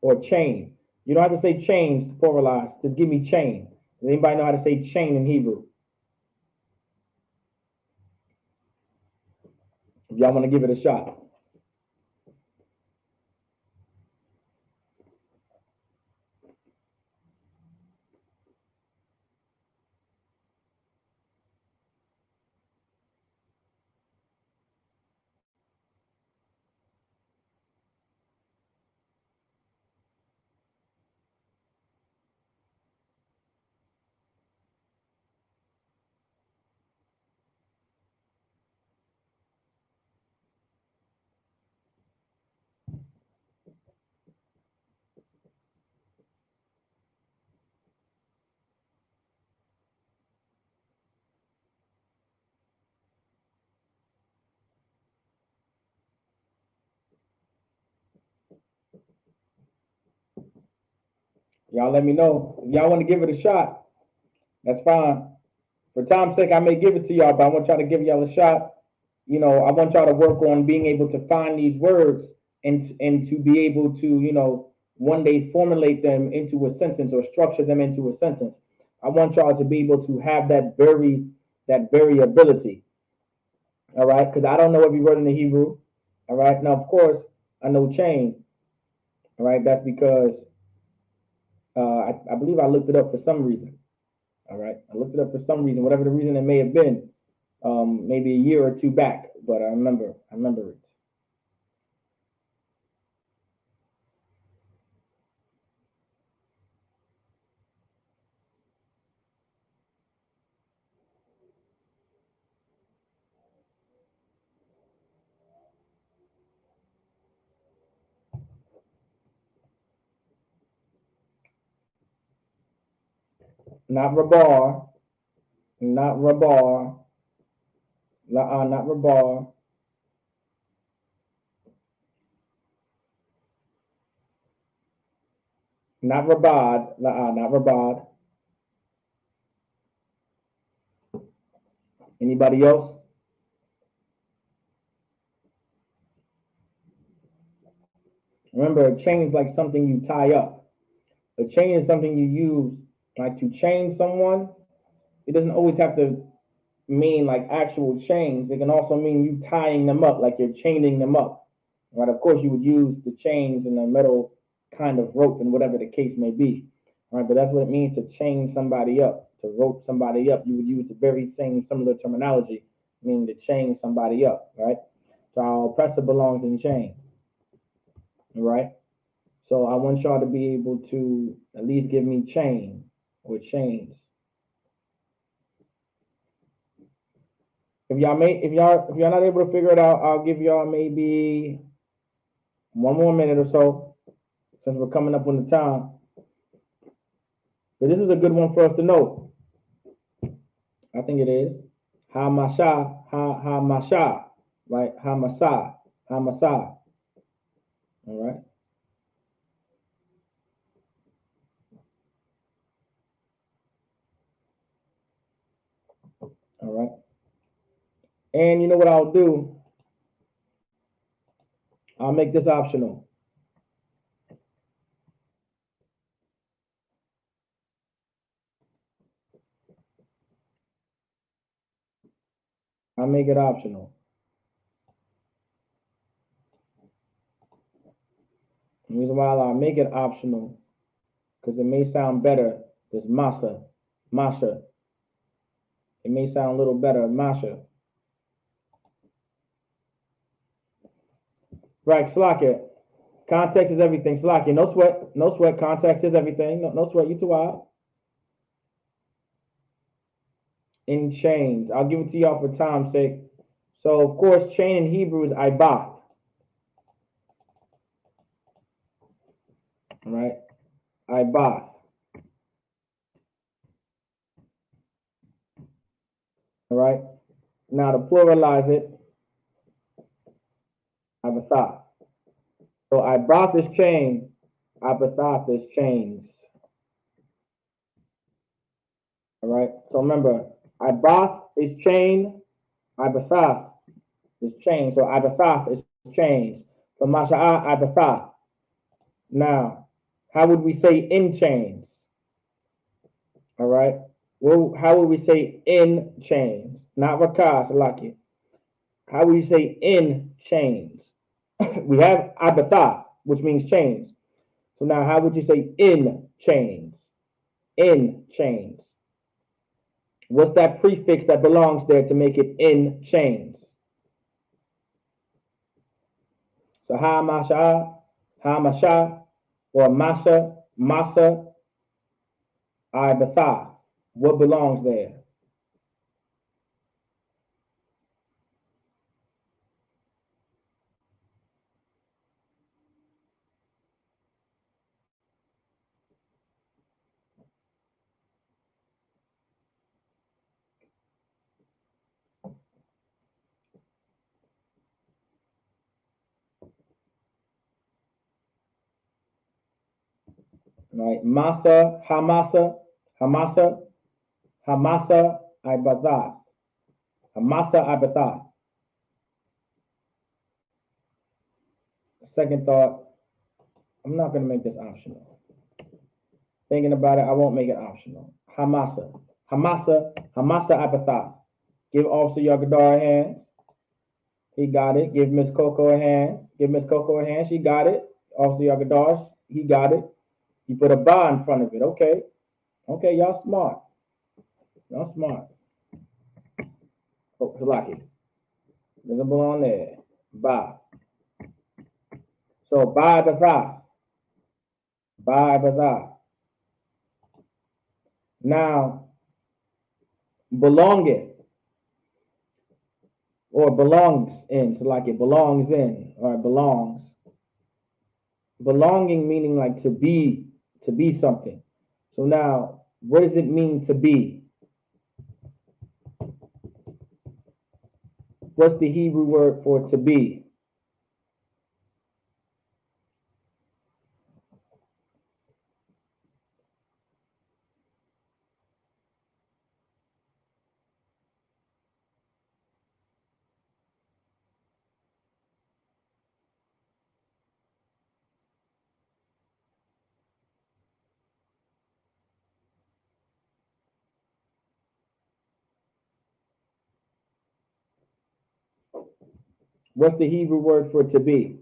Or chain? You don't have to say chains to pluralize. Just give me chain. Does anybody know how to say chain in Hebrew? If y'all want to give it a shot. Y'all let me know. If y'all want to give it a shot, that's fine. For time's sake, I may give it to y'all, but I want y'all to give y'all a shot. I want y'all to work on being able to find these words and to be able to, one day formulate them into a sentence or structure them into a sentence. I want y'all to be able to have that very ability. All right, because I don't know every word in the Hebrew. All right, now of course I know chain. All right, that's because I believe I looked it up for some reason. All right, I looked it up for some reason, whatever the reason it may have been, maybe a year or two back, but I remember it. Not rabar, not rabar, not rabar, not rabad, not rabad. Anybody else? Remember, a chain is like something you tie up. A chain is something you use like to chain someone. It doesn't always have to mean like actual chains. It can also mean you tying them up, like you're chaining them up. Right? Of course, you would use the chains and the metal kind of rope and whatever the case may be. Right? But that's what it means to chain somebody up, to rope somebody up. You would use the very same similar terminology, meaning to chain somebody up. Right? So our oppressor belongs in chains. Right? So I want y'all to be able to at least give me chain or chains. If y'all not able to figure it out, I'll give y'all maybe one more minute or so since we're coming up on the time. But this is a good one for us to know. I think it is. Ha masha, ha masha, right? Ha masa, ha masa. All right. All right. And you know what I'll do? I'll make this optional. I'll make it optional. The reason why I'll make it optional because it may sound better. Is masa, masha. It may sound a little better, masha. Right, Slakia. Context is everything. Slakia, no sweat. No sweat. Context is everything. No sweat. You too wild. In chains. I'll give it to y'all for time's sake. So, of course, chain in Hebrew is ibath. Right? Ibath. All right? Now, to pluralize it, abathath. So, ibath is chain. Abathath is chains. All right? So, remember, ibath is chain. Abathath is chain. So, abathath is chains. So Masha'a Abatha. Now, how would we say in chains? All right. Well, how would we say in chains? Not Rakas, Laki. How would you say in chains? We have Abatha, which means chains. So now how would you say in chains? In chains. What's that prefix that belongs there to make it in chains? So ha masha, or masha, masa, ibatha. What belongs there? Right? Masa, hamasa, hamasa, hamasa, ibatha. Hamasa, ibatha. Second thought, I'm not going to make this optional. Thinking about it, I won't make it optional. Hamasa. Hamasa. Hamasa Abatha. Give Officer Yagadar a hand. He got it. Give Miss Coco a hand. Give Miss Coco a hand. She got it. Officer Yagadar, he got it. He put a bar in front of it. Okay. Okay, y'all smart. Y'all smart. Oh, Salaki. Doesn't belong there. Ba. So, Ba Abatha. Ba Abatha. Now, belongeth or belongs in. So, like it belongs in or it belongs. Belonging meaning like to be something. So now, what does it mean to be? What's the Hebrew word for to be? What's the Hebrew word for to be?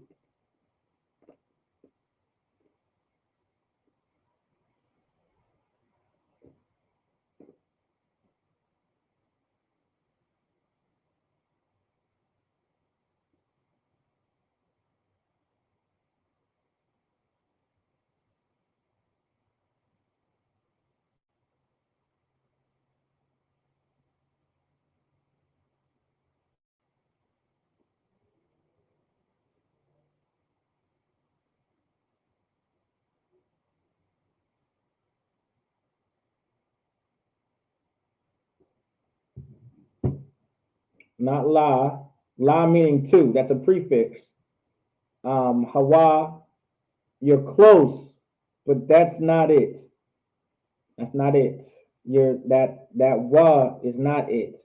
Not la. La meaning two. That's a prefix. Hawa, you're close, but that's not it. That's not it. That wa is not it.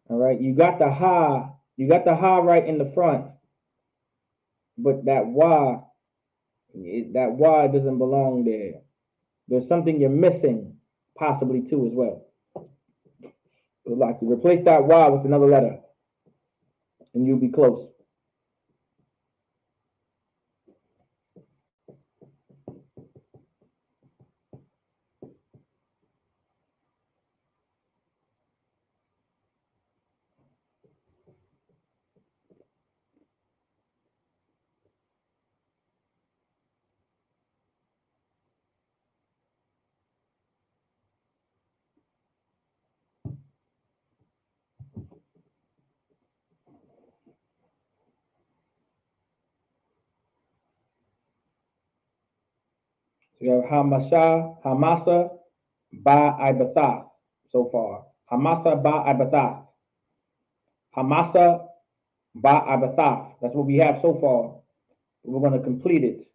All right. You got the ha. You got the ha right in the front, but that wa doesn't belong there. There's something you're missing, possibly too as well. So like you replace that Y with another letter, and you'll be close. So you have Hamasha, Hamasa, Ba Ibatha so far. Hamasa Ba Ibatha. Hamasa Ba Ibatha. That's what we have so far. We're going to complete it.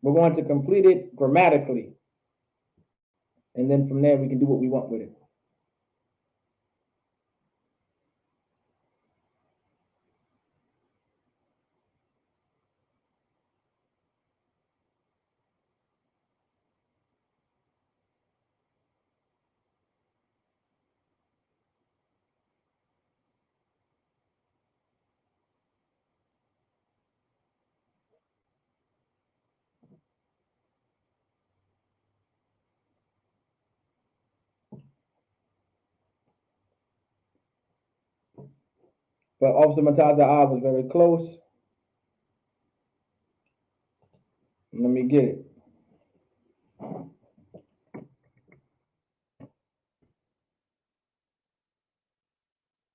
We're going to complete it grammatically. And then from there, we can do what we want with it. But Officer Mataza I was very close. Let me get it.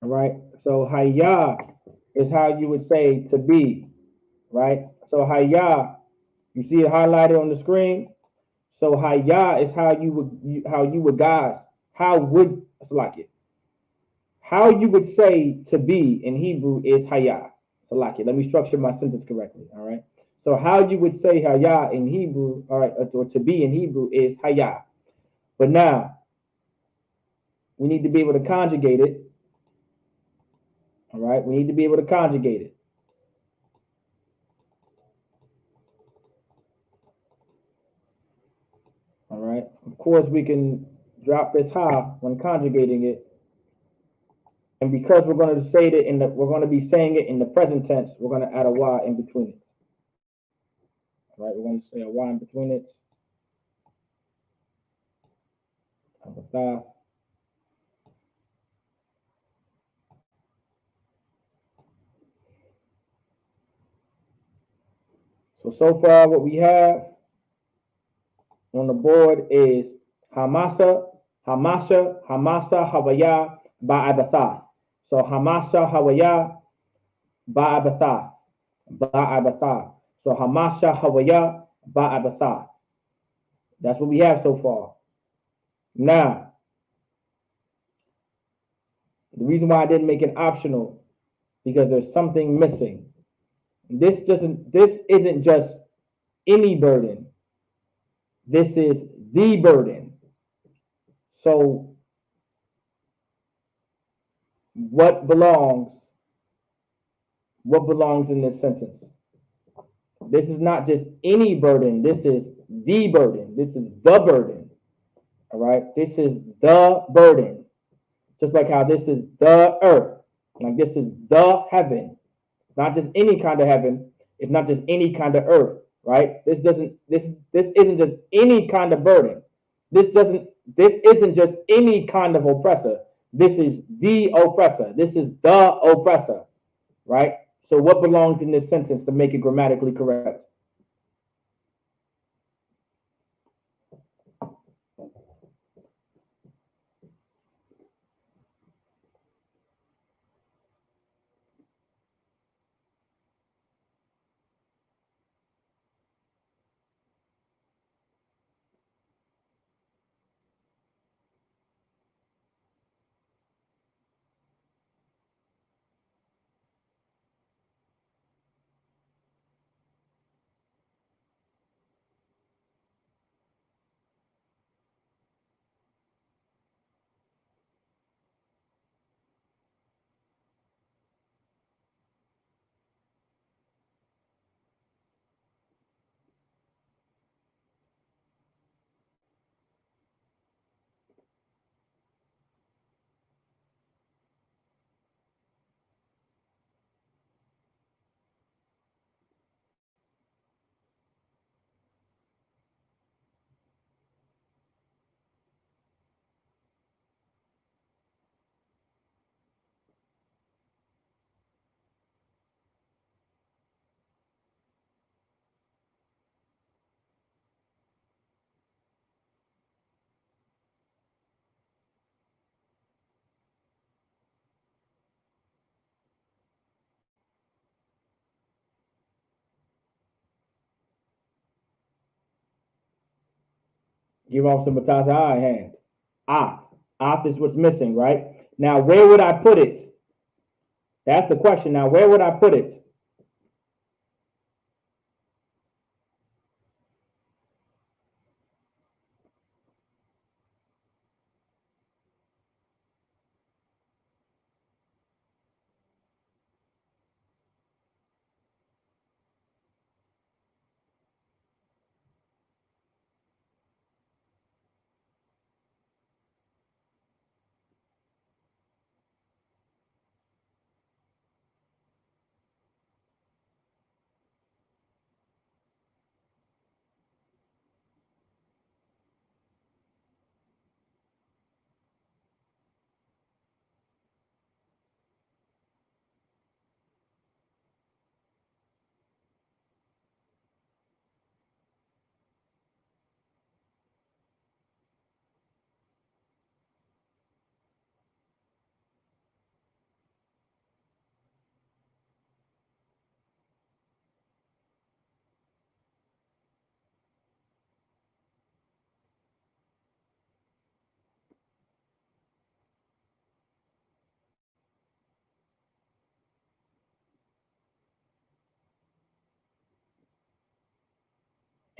All right. So Hayya is how you would say to be, right? So Hayya, you see it highlighted on the screen. So Hayya is how you would guys, how would like it. How you would say to be in Hebrew is Hayya. So like it. Let me structure my sentence correctly. All right. So how you would say Hayya in Hebrew, all right, or to be in Hebrew is Hayya. But now we need to be able to conjugate it. All right. We need to be able to conjugate it. All right. Of course, we can drop this ha when conjugating it. And because we're going to say it we're going to be saying it in the present tense, we're going to add a y in between it. All right. We're going to say a y in between it. So far what we have on the board is Hamasa, Havaya, Ba'abatha. So Hamasa, Havaya, Ba'abatha, Ba'abatha. So Hamasa, Havaya, Ba'abatha. That's what we have so far. Now, the reason why I didn't make it optional because there's something missing. This isn't just any burden. This is the burden. So what belongs in this sentence? This is not just any burden. This is the burden. This is the burden. All right. This is the burden. Just like how this is the earth. Like this is the heaven. Not just any kind of heaven. It's not just any kind of earth. Right. This isn't just any kind of burden. This isn't just any kind of oppressor. This is the oppressor. This is the oppressor. Right. So what belongs in this sentence to make it grammatically correct? Give off some Matata eye hand. Off. Off is what's missing, right? Now, where would I put it? That's the question. Now, where would I put it?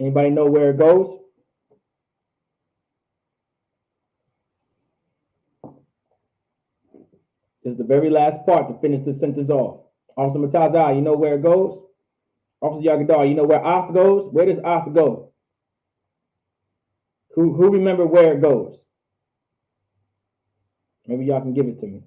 Anybody know where it goes? This is the very last part to finish the sentence off. Officer Mataza, you know where it goes? Officer Yagadar, you know where Af goes? Where does Af go? Who remember where it goes? Maybe y'all can give it to me.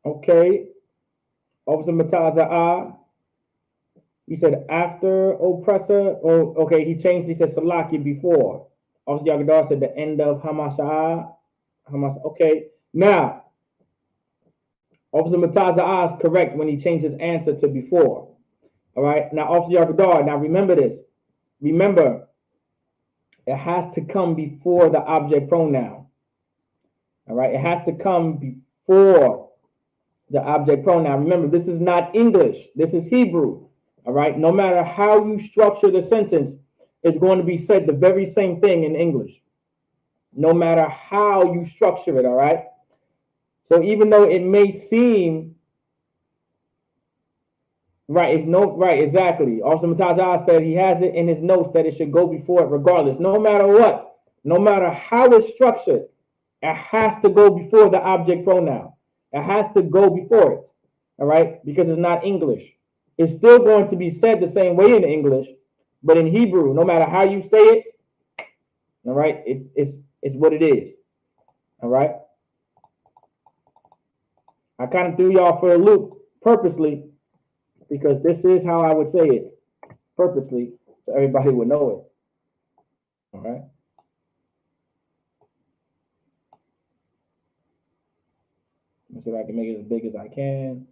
Okay. Officer Mataza, he said after oppressor. Oh, okay, he changed. He said Salaki before. Officer Yagadar said the end of Hamasha. Hamas. Okay. Now, Officer Mataza is correct when he changed his answer to before. All right. Now, Officer Yagadar, now remember this. Remember, it has to come before the object pronoun. All right. It has to come before the object pronoun. Remember, this is not English. This is Hebrew. All right. No matter how you structure the sentence, it's going to be said the very same thing in English. No matter how you structure it. All right. So even though it may seem right, it's no right, exactly. Officer Mataza said he has it in his notes that it should go before it regardless. No matter what, no matter how it's structured, it has to go before the object pronoun. It has to go before it. All right, because it's not English. It's still going to be said the same way in English, but in Hebrew, no matter how you say it, all right, it's what it is. All right. I kind of threw y'all for a loop purposely because this is how I would say it purposely so everybody would know it. All right. Let me see if I can make it as big as I can.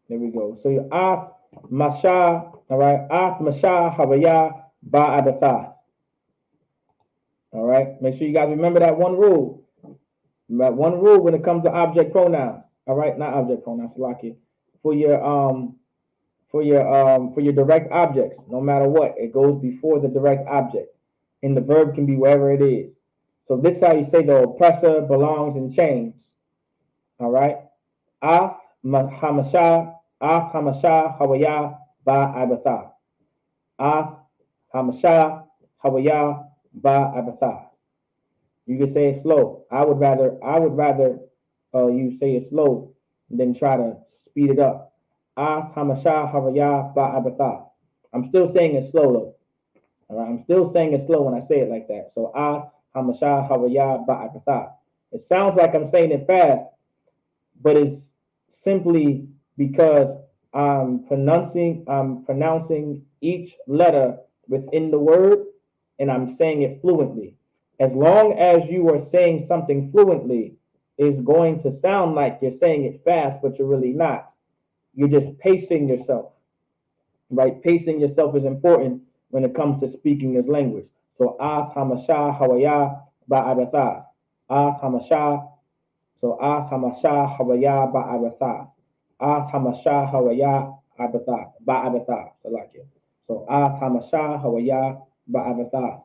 There we go. So your af masha, all right, af masha havaya ba'adatha. All right. Make sure you guys remember that one rule. That one rule when it comes to object pronouns. All right, not object pronouns, like it. For your direct objects, no matter what, it goes before the direct object. And the verb can be wherever it is. So this is how you say the oppressor belongs in chains. All right. Af hamasha, af hamasha hawaya ba abatha. Af hamasha hawaya ba abatha. You can say it slow. I would rather you say it slow than try to speed it up. Af hamasha hawaya ba abatha. I'm still saying it slow though. All right. I'm still saying it slow when I say it like that. So af hamasha hawaya ba abatha. It sounds like I'm saying it fast, but it's simply because I'm pronouncing each letter within the word and I'm saying it fluently. As long as you are saying something fluently, it's going to sound like you're saying it fast, but you're really not. You're just pacing yourself, right? Pacing yourself is important when it comes to speaking this language. So, ah, hamasha, hawaya, ba'abatha. Ah, hamasha, so ah hamasha hawaya ba'abatha. Ah hamasha hawaya abatha ba'abatha. So ah hamasha hawaya ba'abatha,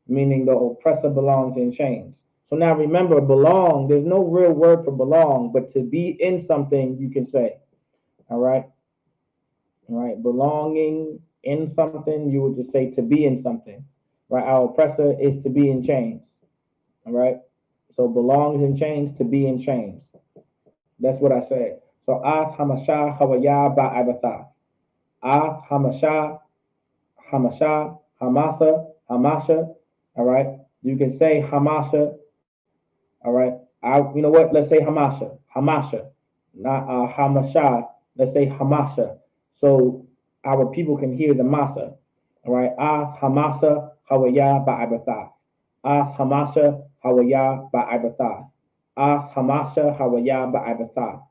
meaning the oppressor belongs in chains. So now remember, belong, there's no real word for belong, but to be in something you can say. All right. All right. Belonging in something, you would just say to be in something. Right. Our oppressor is to be in chains. All right. So belongs in chains, to be in chains. That's what I said. So af hamasha hawaya ba'abatha. Af hamasha, hamasha, hamasa, hamasha. All right. You can say Hamasha. All right. You know what? Let's say Hamasha. Hamasha. Not Hamasha. Let's say Hamasha. So our people can hear the Masa. All right. Hamasa Hawaya Ba'abatha. Hamasa Hawaya Ba'abatha. Hamasa Hawaya Ba'abatha.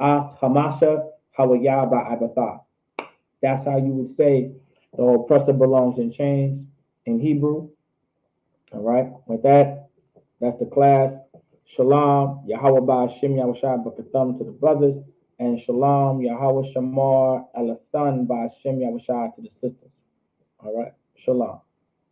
Hamasa Hawaya Ba'abatha. That's how you would say the oppressor belongs in chains in Hebrew. All right. With that, that's the class. Shalom, Yahweh Ba'ashem Yahushua B'Katham to the brothers, and Shalom, Yahweh Shamar Alathan Ba'ashem Yahushua to the sisters. All right. Shalom.